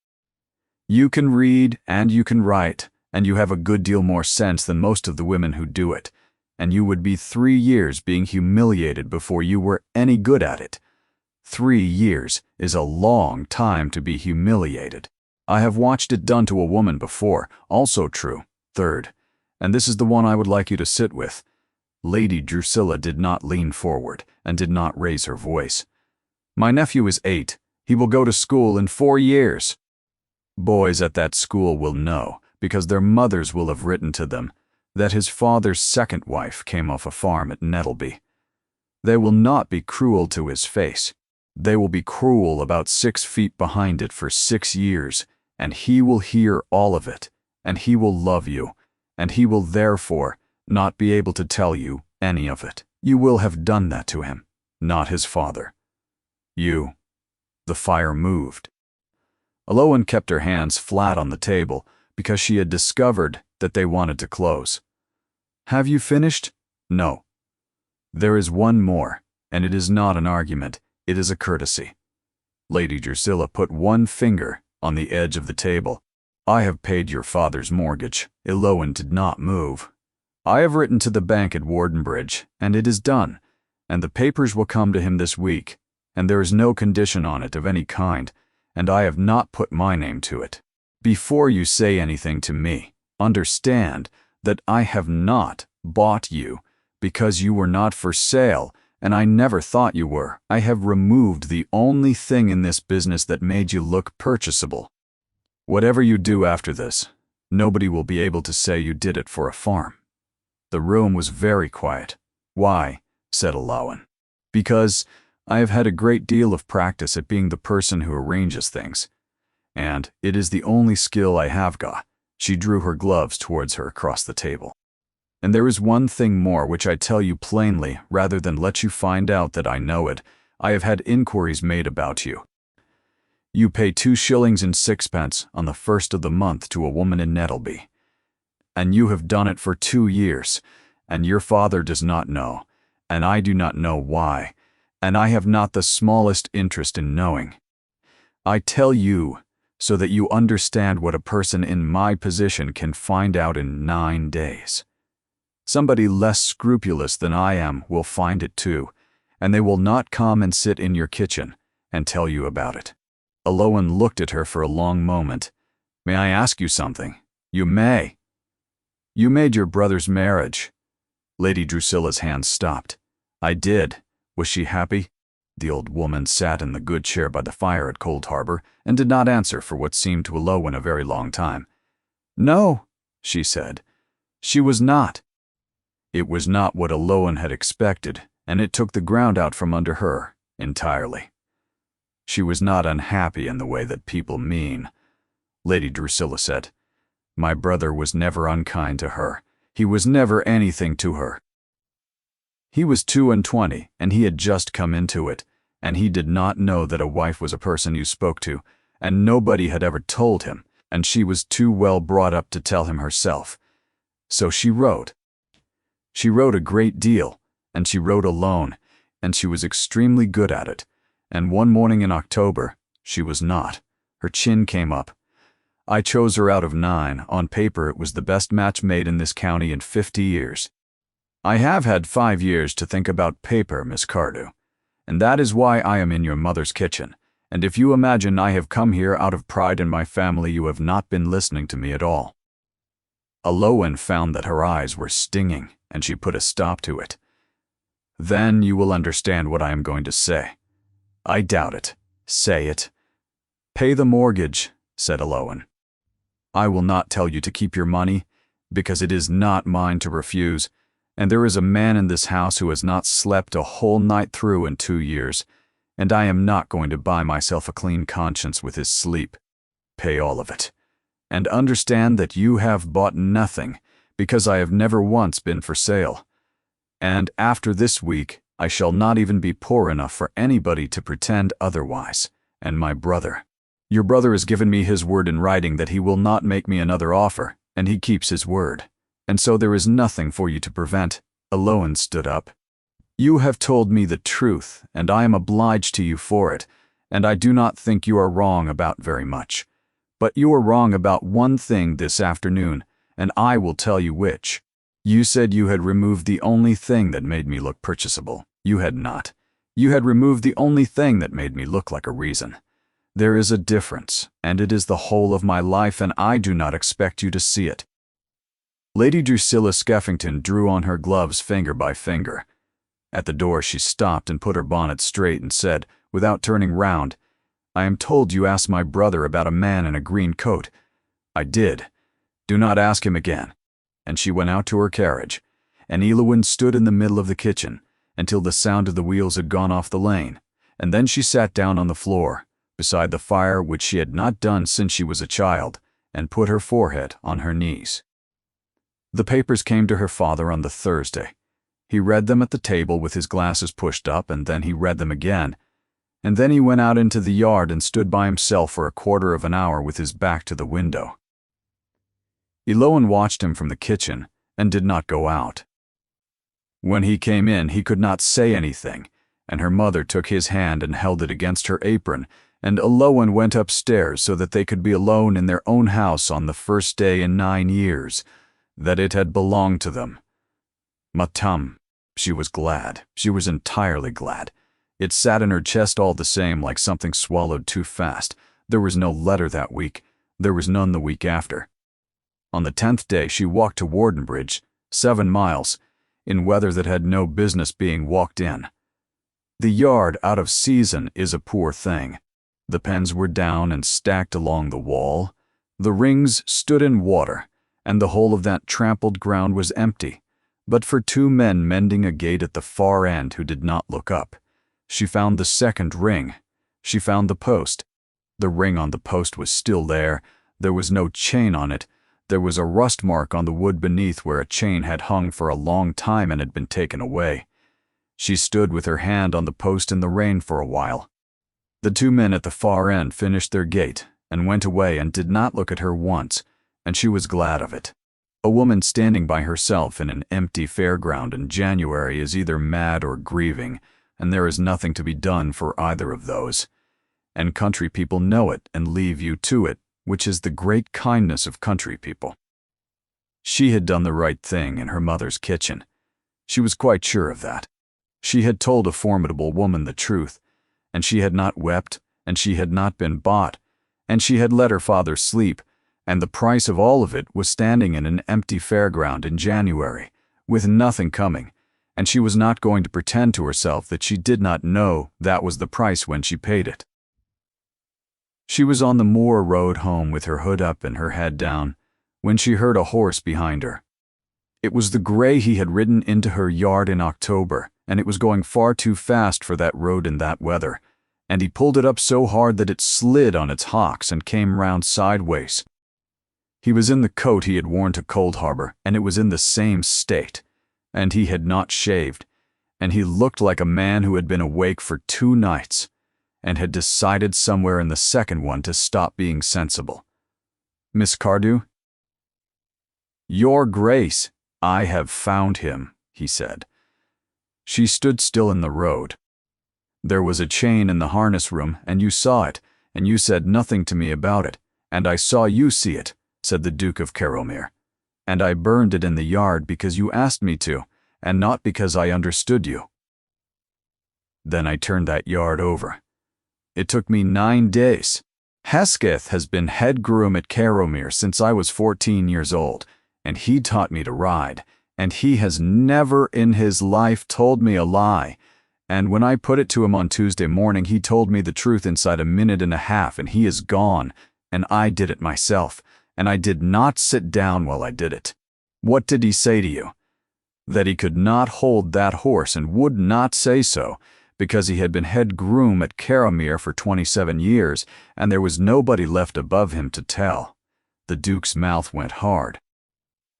A: You can read and you can write, and you have a good deal more sense than most of the women who do it, and you would be 3 years being humiliated before you were any good at it. 3 years is a long time to be humiliated. I have watched it done to a woman before, also true. Third, and this is the one I would like you to sit with." Lady Drusilla did not lean forward and did not raise her voice. "My nephew is 8. He will go to school in 4 years. Boys at that school will know, because their mothers will have written to them, that his father's second wife came off a farm at Nettleby. They will not be cruel to his face. They will be cruel about 6 feet behind it for 6 years, and he will hear all of it, and he will love you, and he will therefore not be able to tell you any of it. You will have done that to him, not his father. You." The fire moved. Elowen kept her hands flat on the table because she had discovered that they wanted to close. "Have you finished?" "No. There is one more, and it is not an argument, it is a courtesy." Lady Drusilla put one finger on the edge of the table. "I have paid your father's mortgage." Elowen did not move. "I have written to the bank at Wardenbridge, and it is done, and the papers will come to him this week, and there is no condition on it of any kind, and I have not put my name to it. Before you say anything to me, understand that I have not bought you because you were not for sale, and I never thought you were. I have removed the only thing in this business that made you look purchasable. Whatever you do after this, nobody will be able to say you did it for a farm." The room was very quiet. "Why?" said Elowen. "Because I have had a great deal of practice at being the person who arranges things, and it is the only skill I have got." She drew her gloves towards her across the table. "And there is one thing more which I tell you plainly rather than let you find out that I know it. I have had inquiries made about you. You pay 2 shillings and 6 on the 1st of the month to a woman in Nettleby, and you have done it for 2 years, and your father does not know, and I do not know why, and I have not the smallest interest in knowing. I tell you so that you understand what a person in my position can find out in 9 days. Somebody less scrupulous than I am will find it too, and they will not come and sit in your kitchen and tell you about it." Elowen looked at her for a long moment. "May I ask you something?" "You may." "You made your brother's marriage." Lady Drusilla's hand stopped. "I did. Was she happy?" The old woman sat in the good chair by the fire at Cold Harbor and did not answer for what seemed to Elowen a very long time. "No," she said. "She was not." It was not what Aloan had expected, and it took the ground out from under her entirely. She was not unhappy in the way that people mean. Lady Drusilla said, "My brother was never unkind to her. He was never anything to her. He was 22, and he had just come into it, and he did not know that a wife was a person you spoke to, and nobody had ever told him, and she was too well brought up to tell him herself. So she wrote. She wrote a great deal, and she wrote alone, and she was extremely good at it. And one morning in October, she was not. Her chin came up. I chose her out of 9. On paper, it was the best match made in this county in 50 years. I have had 5 years to think about paper, Miss Cardew, and that is why I am in your mother's kitchen. And if you imagine I have come here out of pride in my family, you have not been listening to me at all." Aloan found that her eyes were stinging, and she put a stop to it. "Then you will understand what I am going to say." "I doubt it. Say it." "Pay the mortgage," said Aloan. "I will not tell you to keep your money, because it is not mine to refuse, and there is a man in this house who has not slept a whole night through in 2 years, and I am not going to buy myself a clean conscience with his sleep. Pay all of it. And understand that you have bought nothing, because I have never once been for sale. And after this week, I shall not even be poor enough for anybody to pretend otherwise. And my brother. Your brother has given me his word in writing that he will not make me another offer, and he keeps his word. And so there is nothing for you to prevent." Aloan stood up. "You have told me the truth, and I am obliged to you for it, and I do not think you are wrong about very much. But you are wrong about one thing this afternoon, and I will tell you which. You said you had removed the only thing that made me look purchasable. You had not. You had removed the only thing that made me look like a reason. There is a difference, and it is the whole of my life, and I do not expect you to see it." Lady Drusilla Skeffington drew on her gloves finger by finger. At the door she stopped and put her bonnet straight and said, without turning round, "I am told you asked my brother about a man in a green coat." "I did. Do not ask him again." And she went out to her carriage, and Eowyn stood in the middle of the kitchen until the sound of the wheels had gone off the lane, and then she sat down on the floor, beside the fire which she had not done since she was a child, and put her forehead on her knees. The papers came to her father on the Thursday. He read them at the table with his glasses pushed up, and then he read them again, and then he went out into the yard and stood by himself for a quarter of an hour with his back to the window. Aloan watched him from the kitchen and did not go out. When he came in, he could not say anything, and her mother took his hand and held it against her apron, and Aloan went upstairs so that they could be alone in their own house on the first day in 9 years that it had belonged to them. Matam, she was glad. She was entirely glad. It sat in her chest all the same, like something swallowed too fast. There was no letter that week. There was none the week after. On the 10th day she walked to Wardenbridge, 7 miles, in weather that had no business being walked in. The yard out of season is a poor thing. The pens were down and stacked along the wall. The rings stood in water, and the whole of that trampled ground was empty, but for 2 men mending a gate at the far end who did not look up. She found the second ring. She found the post. The ring on the post was still there. There was no chain on it. There was a rust mark on the wood beneath where a chain had hung for a long time and had been taken away. She stood with her hand on the post in the rain for a while. The 2 men at the far end finished their gate and went away and did not look at her once, and she was glad of it. A woman standing by herself in an empty fairground in January is either mad or grieving, and there is nothing to be done for either of those. And country people know it and leave you to it, which is the great kindness of country people. She had done the right thing in her mother's kitchen. She was quite sure of that. She had told a formidable woman the truth, and she had not wept, and she had not been bought, and she had let her father sleep, and the price of all of it was standing in an empty fairground in January, with nothing coming, and she was not going to pretend to herself that she did not know that was the price when she paid it. She was on the moor road home with her hood up and her head down, when she heard a horse behind her. It was the gray he had ridden into her yard in October, and it was going far too fast for that road in that weather, and he pulled it up so hard that it slid on its hocks and came round sideways. He was in the coat he had worn to Cold Harbor, and it was in the same state, and he had not shaved, and he looked like a man who had been awake for 2 nights, and had decided somewhere in the second one to stop being sensible. "Miss Cardew?" "Your Grace, I have found him," he said. She stood still in the road. "There was a chain in the harness room, and you saw it, and you said nothing to me about it, and I saw you see it," said the Duke of Caromere. "And I burned it in the yard because you asked me to, and not because I understood you. Then I turned that yard over. It took me 9 days. Hesketh has been head groom at Caromere since I was 14 years old, and he taught me to ride, and he has never in his life told me a lie. And when I put it to him on Tuesday morning, he told me the truth inside a minute and a half, and he is gone, and I did it myself, and I did not sit down while I did it. What did he say to you? That he could not hold that horse and would not say so, because he had been head groom at Caromere for 27 years, and there was nobody left above him to tell." The Duke's mouth went hard.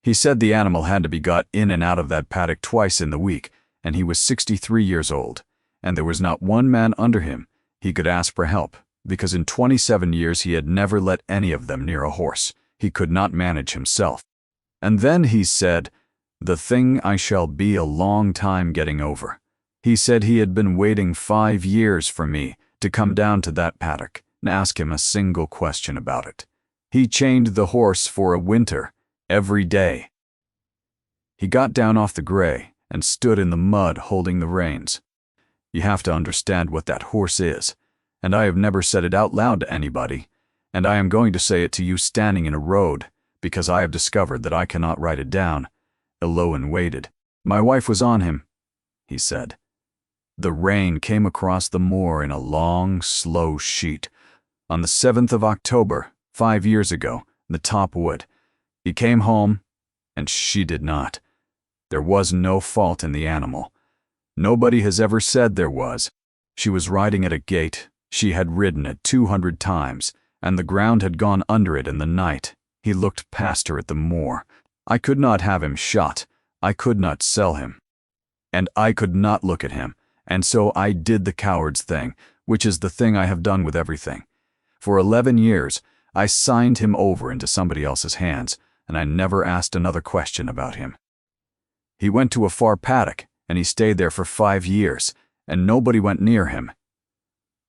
A: "He said the animal had to be got in and out of that paddock twice in the week, and he was 63 years old, and there was not one man under him he could ask for help, because in 27 years he had never let any of them near a horse. He could not manage himself. And then he said, 'The thing I shall be a long time getting over.' He said he had been waiting 5 years for me to come down to that paddock and ask him a single question about it. He chained the horse for a winter, every day. He got down off the gray and stood in the mud holding the reins. You have to understand what that horse is, and I have never said it out loud to anybody, and I am going to say it to you standing in a road, because I have discovered that I cannot write it down." Eloan waited. "My wife was on him," he said. "The rain came across the moor in a long, slow sheet. On the 7th of October, 5 years ago, in the top wood. He came home, and she did not. There was no fault in the animal. Nobody has ever said there was. She was riding at a gait. She had ridden it 200 times, and the ground had gone under it in the night. He looked past her at the moor. I could not have him shot. I could not sell him. And I could not look at him. And so I did the coward's thing, which is the thing I have done with everything. For 11 years, I signed him over into somebody else's hands, and I never asked another question about him. He went to a far paddock, and he stayed there for 5 years, and nobody went near him.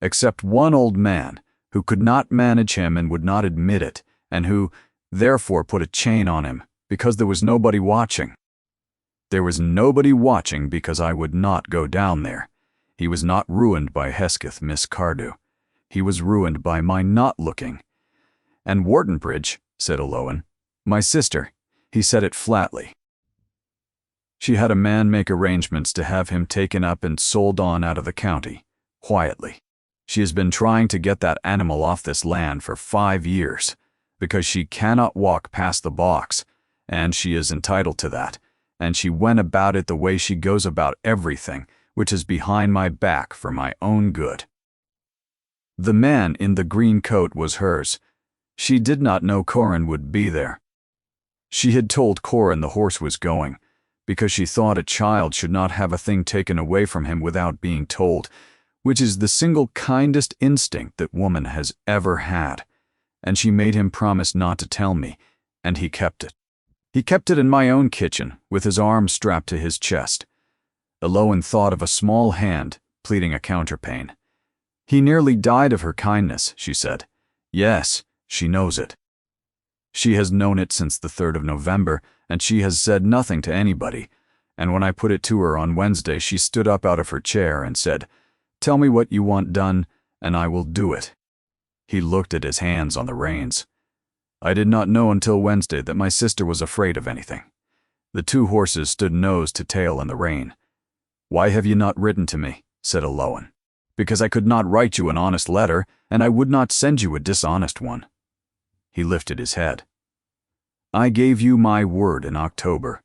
A: Except one old man, who could not manage him and would not admit it, and who, therefore, put a chain on him, because there was nobody watching. There was nobody watching because I would not go down there. He was not ruined by Hesketh, Miss Cardew. He was ruined by my not looking. And Whartonbridge, said Eloan, my sister, he said it flatly. She had a man make arrangements to have him taken up and sold on out of the county, quietly. She has been trying to get that animal off this land for 5 years, because she cannot walk past the box, and she is entitled to that, and she went about it the way she goes about everything, which is behind my back for my own good. The man in the green coat was hers. She did not know Corin would be there. She had told Corin the horse was going, because she thought a child should not have a thing taken away from him without being told, which is the single kindest instinct that woman has ever had. And she made him promise not to tell me, and he kept it. He kept it in my own kitchen, with his arm strapped to his chest. Eloan thought of a small hand, pleading a counterpane. He nearly died of her kindness, she said. Yes, she knows it. She has known it since the 3rd of November, and she has said nothing to anybody, and when I put it to her on Wednesday, she stood up out of her chair and said, "Tell me what you want done, and I will do it." He looked at his hands on the reins. I did not know until Wednesday that my sister was afraid of anything. The 2 horses stood nose to tail in the rain. "Why have you not written to me?" said Eloan. "Because I could not write you an honest letter, and I would not send you a dishonest one." He lifted his head. "I gave you my word in October.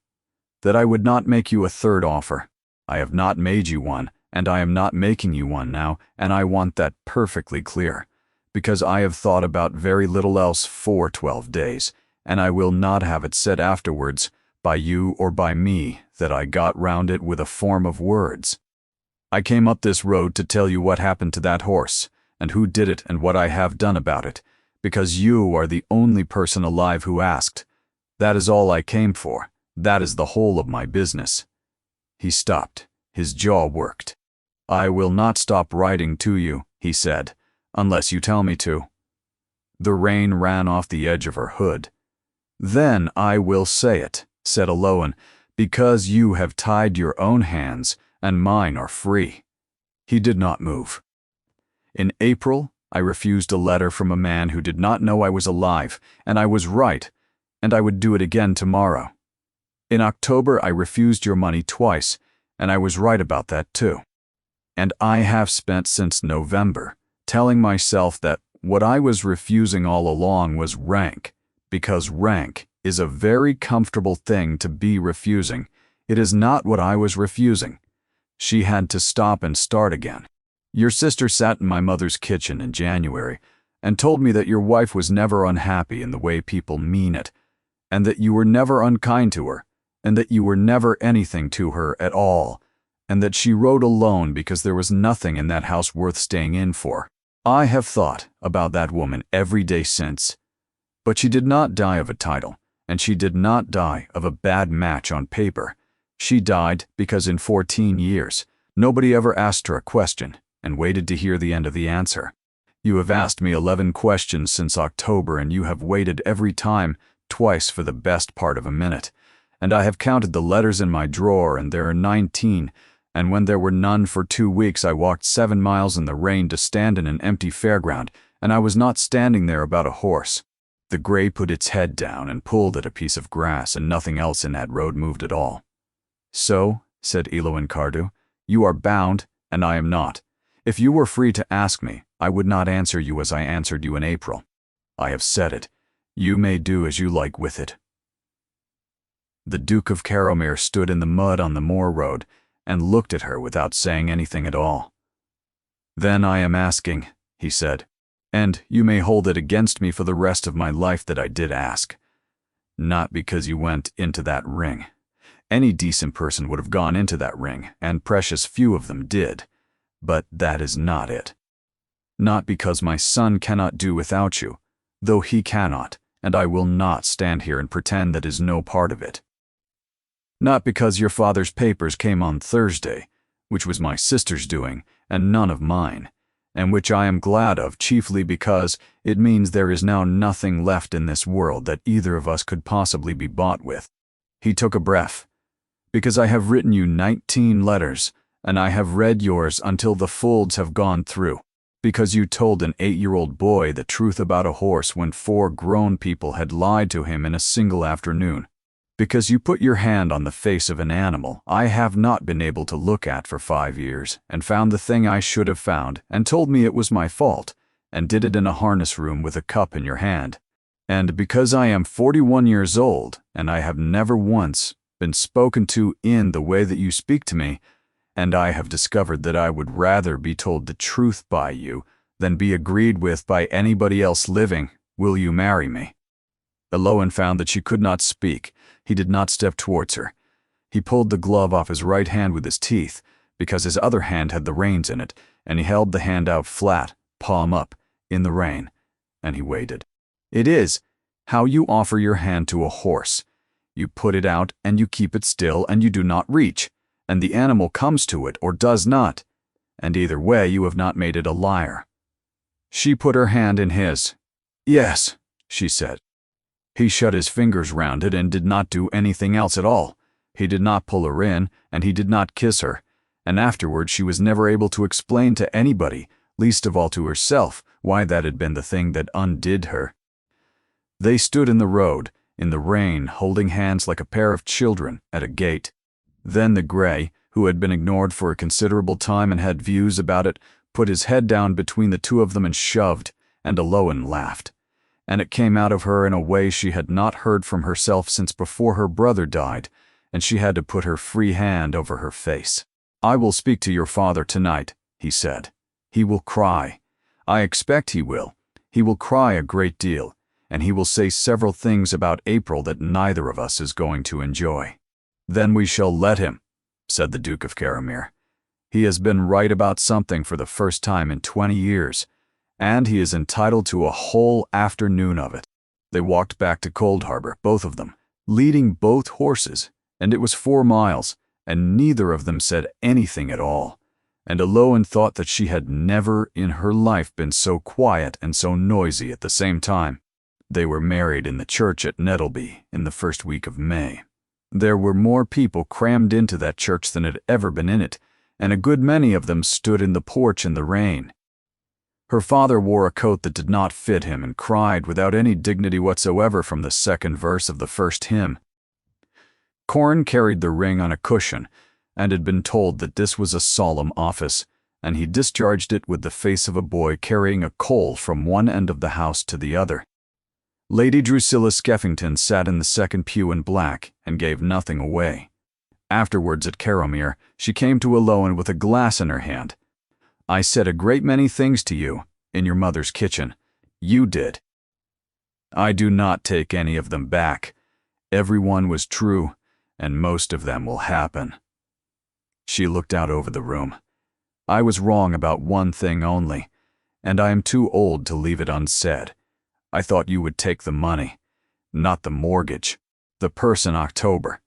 A: that I would not make you a third offer. I have not made you one, and I am not making you one now, and I want that perfectly clear, because I have thought about very little else for 12 days, and I will not have it said afterwards, by you or by me, that I got round it with a form of words. I came up this road to tell you what happened to that horse, and who did it and what I have done about it, because you are the only person alive who asked. That is all I came for. That is the whole of my business." He stopped. His jaw worked. "I will not stop writing to you," he said, "unless you tell me to." The rain ran off the edge of her hood. "Then I will say it," said Aloan, "because you have tied your own hands, and mine are free." He did not move. In April, I refused a letter from a man who did not know I was alive, and I was right, and I would do it again tomorrow. In October, I refused your money twice, and I was right about that too. And I have spent since November telling myself that what I was refusing all along was rank, because rank is a very comfortable thing to be refusing. It is not what I was refusing. She had to stop and start again. Your sister sat in my mother's kitchen in January and told me that your wife was never unhappy in the way people mean it, and that you were never unkind to her, and that you were never anything to her at all, and that she rode alone because there was nothing in that house worth staying in for. I have thought about that woman every day since. But she did not die of a title, and she did not die of a bad match on paper. She died because in 14 years, nobody ever asked her a question and waited to hear the end of the answer. You have asked me 11 questions since October, and you have waited every time, twice for the best part of a minute. And I have counted the letters in my drawer, and there are 19, and when there were none for 2 weeks, I walked 7 miles in the rain to stand in an empty fairground, and I was not standing there about a horse. The gray put its head down and pulled at a piece of grass, and nothing else in that road moved at all. "So," said Eloin Cardew, "you are bound, and I am not. If you were free to ask me, I would not answer you as I answered you in April. I have said it. You may do as you like with it." The Duke of Caromere stood in the mud on the moor road and looked at her without saying anything at all. "Then I am asking," he said, "and you may hold it against me for the rest of my life that I did ask. Not because you went into that ring. Any decent person would have gone into that ring, and precious few of them did. But that is not it. Not because my son cannot do without you, though he cannot, and I will not stand here and pretend that is no part of it. Not because your father's papers came on Thursday, which was my sister's doing, and none of mine, and which I am glad of, chiefly because it means there is now nothing left in this world that either of us could possibly be bought with." He took a breath. "Because I have written you 19 letters, and I have read yours until the folds have gone through. Because you told an 8-year-old boy the truth about a horse when 4 grown people had lied to him in a single afternoon. Because you put your hand on the face of an animal I have not been able to look at for 5 years, and found the thing I should have found, and told me it was my fault, and did it in a harness room with a cup in your hand. And because I am 41 years old, and I have never once been spoken to in the way that you speak to me, and I have discovered that I would rather be told the truth by you than be agreed with by anybody else living, will you marry me?" Eloin found that she could not speak. He did not step towards her. He pulled the glove off his right hand with his teeth, because his other hand had the reins in it, and he held the hand out flat, palm up, in the rain, and he waited. "It is how you offer your hand to a horse. You put it out, and you keep it still, and you do not reach, and the animal comes to it or does not, and either way you have not made it a liar." She put her hand in his. "Yes," she said. He shut his fingers round it and did not do anything else at all. He did not pull her in, and he did not kiss her, and afterward she was never able to explain to anybody, least of all to herself, why that had been the thing that undid her. They stood in the road, in the rain, holding hands like a pair of children at a gate. Then the gray, who had been ignored for a considerable time and had views about it, put his head down between the two of them and shoved, and Eloin laughed. And it came out of her in a way she had not heard from herself since before her brother died, and she had to put her free hand over her face. "I will speak to your father tonight," he said. "He will cry. I expect he will. He will cry a great deal, and he will say several things about April that neither of us is going to enjoy." "Then we shall let him," said the Duke of Caramir. "He has been right about something for the first time in 20 years, and he is entitled to a whole afternoon of it." They walked back to Coldharbour, both of them, leading both horses, and it was 4 miles, and neither of them said anything at all. And Eloan thought that she had never in her life been so quiet and so noisy at the same time. They were married in the church at Nettleby in the first week of May. There were more people crammed into that church than had ever been in it, and a good many of them stood in the porch in the rain. Her father wore a coat that did not fit him and cried without any dignity whatsoever from the second verse of the first hymn. Corn carried the ring on a cushion, and had been told that this was a solemn office, and he discharged it with the face of a boy carrying a coal from one end of the house to the other. Lady Drusilla Skeffington sat in the second pew in black and gave nothing away. Afterwards at Caramir, she came to Eloan with a glass in her hand. "I said a great many things to you, in your mother's kitchen. You did. I do not take any of them back. Every one was true, and most of them will happen." She looked out over the room. "I was wrong about one thing only, and I am too old to leave it unsaid. I thought you would take the money, not the mortgage, the purse in October.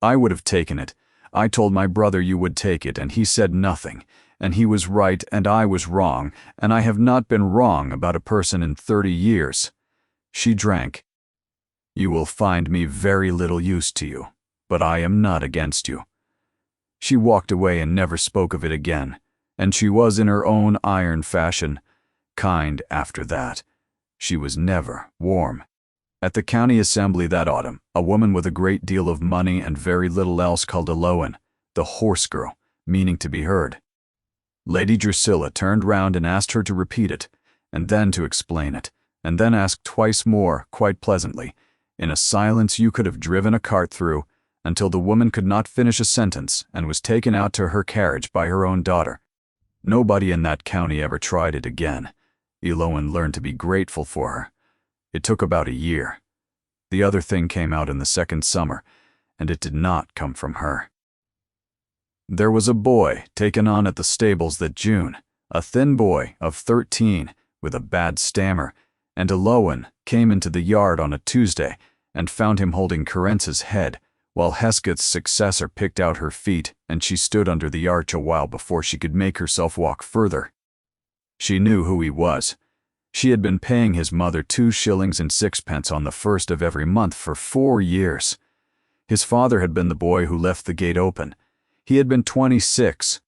A: I would have taken it. I told my brother you would take it, and he said nothing, and he was right and I was wrong, and I have not been wrong about a person in 30 years. She drank. "You will find me very little use to you, but I am not against you." She walked away and never spoke of it again, and she was in her own iron fashion, kind after that. She was never warm. At the county assembly that autumn, a woman with a great deal of money and very little else called Eloan, the horse girl, meaning to be heard. Lady Drusilla turned round and asked her to repeat it, and then to explain it, and then asked twice more, quite pleasantly, in a silence you could have driven a cart through, until the woman could not finish a sentence and was taken out to her carriage by her own daughter. Nobody in that county ever tried it again. Eloan learned to be grateful for her. It took about a year. The other thing came out in the second summer, and it did not come from her. There was a boy taken on at the stables that June, a thin boy of 13 with a bad stammer, and Eloan came into the yard on a Tuesday and found him holding Kerence's head, while Hesketh's successor picked out her feet, and she stood under the arch a while before she could make herself walk further. She knew who he was. She had been paying his mother 2 shillings and 6pence on the first of every month for 4 years. His father had been the boy who left the gate open. He had been 26.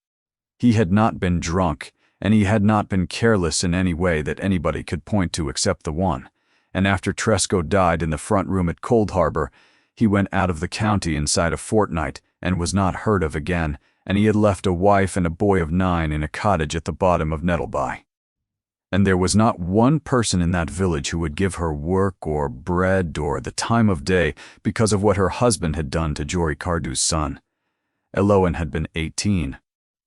A: He had not been drunk, and he had not been careless in any way that anybody could point to except the one. And after Tresco died in the front room at Coldharbour, he went out of the county inside a fortnight and was not heard of again, and he had left a wife and a boy of 9 in a cottage at the bottom of Nettleby. And there was not one person in that village who would give her work or bread or the time of day because of what her husband had done to Jory Cardew's son. Eloan had been 18.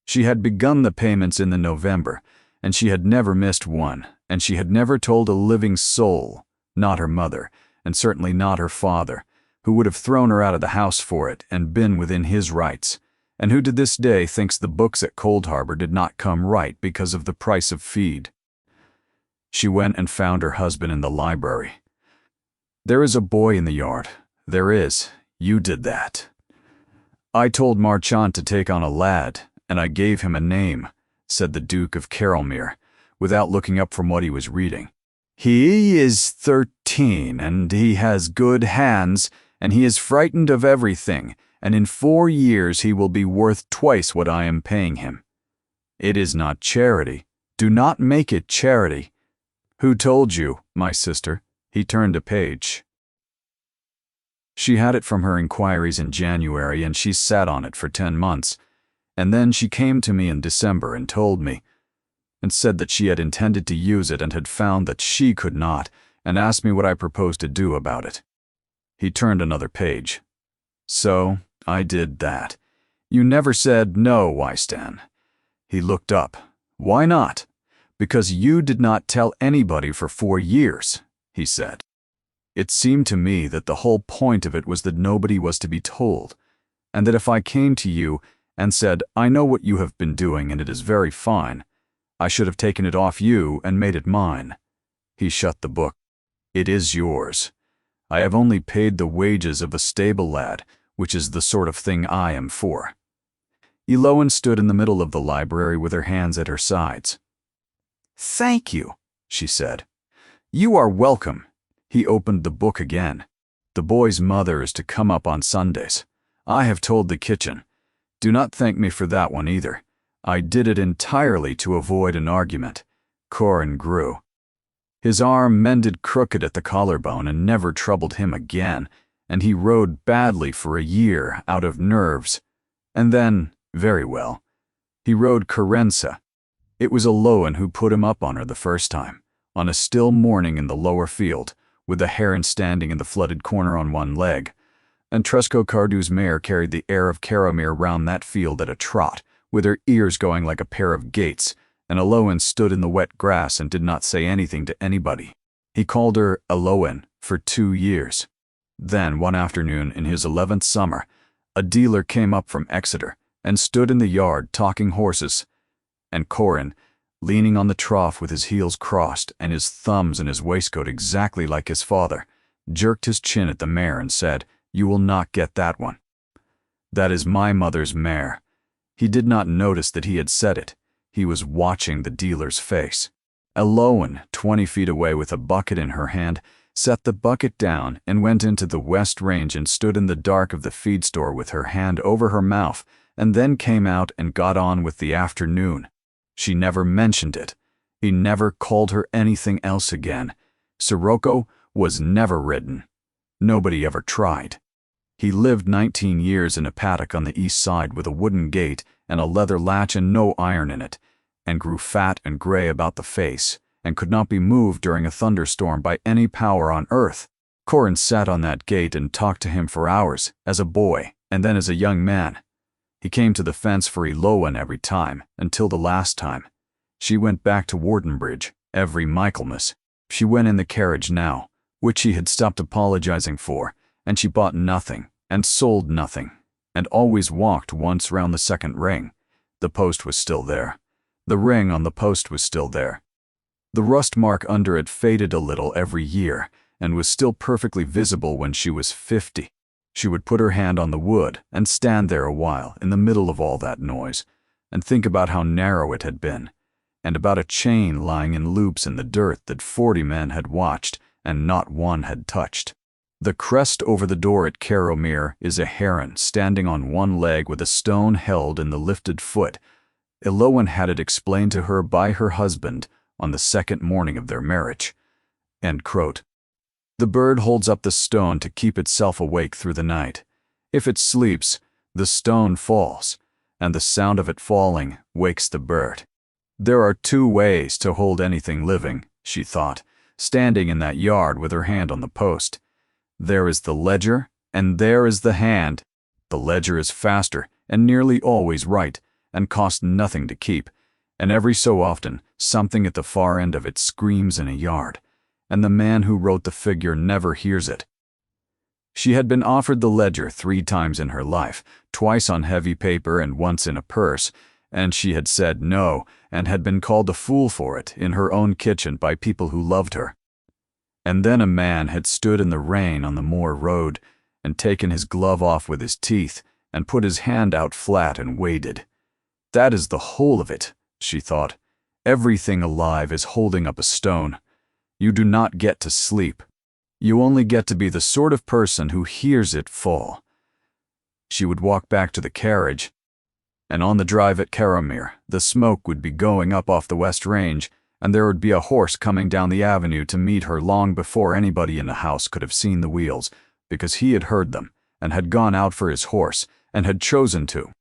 A: She had begun the payments in the November, and she had never missed one, and she had never told a living soul, not her mother, and certainly not her father, who would have thrown her out of the house for it and been within his rights, and who to this day thinks the books at Coldharbour did not come right because of the price of feed. She went and found her husband in the library. "There is a boy in the yard. There is. You did that. I told Marchant to take on a lad, and I gave him a name," said the Duke of Caramir, without looking up from what he was reading. "He is 13, and he has good hands, and he is frightened of everything, and in 4 years he will be worth twice what I am paying him. It is not charity. Do not make it charity." "Who told you, my sister?" He turned a page. She had it from her inquiries in January, and she sat on it for 10 months, and then she came to me in December and told me, and said that she had intended to use it and had found that she could not, and asked me what I proposed to do about it. He turned another page. "So, I did that. You never said no, Wystan. He looked up. Why not? Because you did not tell anybody for 4 years, he said. It seemed to me that the whole point of it was that nobody was to be told, and that if I came to you and said, I know what you have been doing and it is very fine, I should have taken it off you and made it mine. He shut the book. It is yours. I have only paid the wages of a stable lad, which is the sort of thing I am for. Elowen stood in the middle of the library with her hands at her sides. Thank you, she said. You are welcome. He opened the book again. The boy's mother is to come up on Sundays. I have told the kitchen. Do not thank me for that one either. I did it entirely to avoid an argument. Corin grew. His arm mended crooked at the collarbone and never troubled him again, and he rode badly for a year out of nerves. And then, very well, he rode Carenza. It was Elowen who put him up on her the first time, on a still morning in the lower field, with the heron standing in the flooded corner on one leg, and Tresco Cardew's mare carried the heir of Caramir round that field at a trot, with her ears going like a pair of gates, and Elowen stood in the wet grass and did not say anything to anybody. He called her Elowen for 2 years. Then, one afternoon in his 11th summer, a dealer came up from Exeter and stood in the yard talking horses, and Corin, leaning on the trough with his heels crossed and his thumbs in his waistcoat exactly like his father, jerked his chin at the mare and said, You will not get that one. That is my mother's mare. He did not notice that he had said it. He was watching the dealer's face. Elowen, 20 feet away with a bucket in her hand, set the bucket down and went into the west range and stood in the dark of the feed store with her hand over her mouth, and then came out and got on with the afternoon. She never mentioned it. He never called her anything else again. Sirocco was never ridden. Nobody ever tried. He lived 19 years in a paddock on the east side with a wooden gate and a leather latch and no iron in it, and grew fat and gray about the face, and could not be moved during a thunderstorm by any power on earth. Corin sat on that gate and talked to him for hours, as a boy, and then as a young man. He came to the fence for Elowen every time, until the last time. She went back to Wardenbridge every Michaelmas. She went in the carriage now, which she had stopped apologizing for, and she bought nothing, and sold nothing, and always walked once round the second ring. The post was still there. The ring on the post was still there. The rust mark under it faded a little every year, and was still perfectly visible when she was 50. She would put her hand on the wood and stand there a while in the middle of all that noise, and think about how narrow it had been, and about a chain lying in loops in the dirt that 40 men had watched and not one had touched. The crest over the door at Caramir is a heron standing on one leg with a stone held in the lifted foot. Elowen had it explained to her by her husband on the second morning of their marriage. End quote. The bird holds up the stone to keep itself awake through the night. If it sleeps, the stone falls, and the sound of it falling wakes the bird. There are 2 ways to hold anything living, she thought, standing in that yard with her hand on the post. There is the ledger, and there is the hand. The ledger is faster and nearly always right, and costs nothing to keep, and every so often something at the far end of it screams in a yard, and the man who wrote the figure never hears it. She had been offered the ledger 3 times in her life, twice on heavy paper and once in a purse, and she had said no, and had been called a fool for it in her own kitchen by people who loved her. And then a man had stood in the rain on the moor road, and taken his glove off with his teeth, and put his hand out flat and waited. That is the whole of it, she thought. Everything alive is holding up a stone. You do not get to sleep. You only get to be the sort of person who hears it fall. She would walk back to the carriage, and on the drive at Caramir, the smoke would be going up off the West Range, and there would be a horse coming down the avenue to meet her long before anybody in the house could have seen the wheels, because he had heard them, and had gone out for his horse, and had chosen to.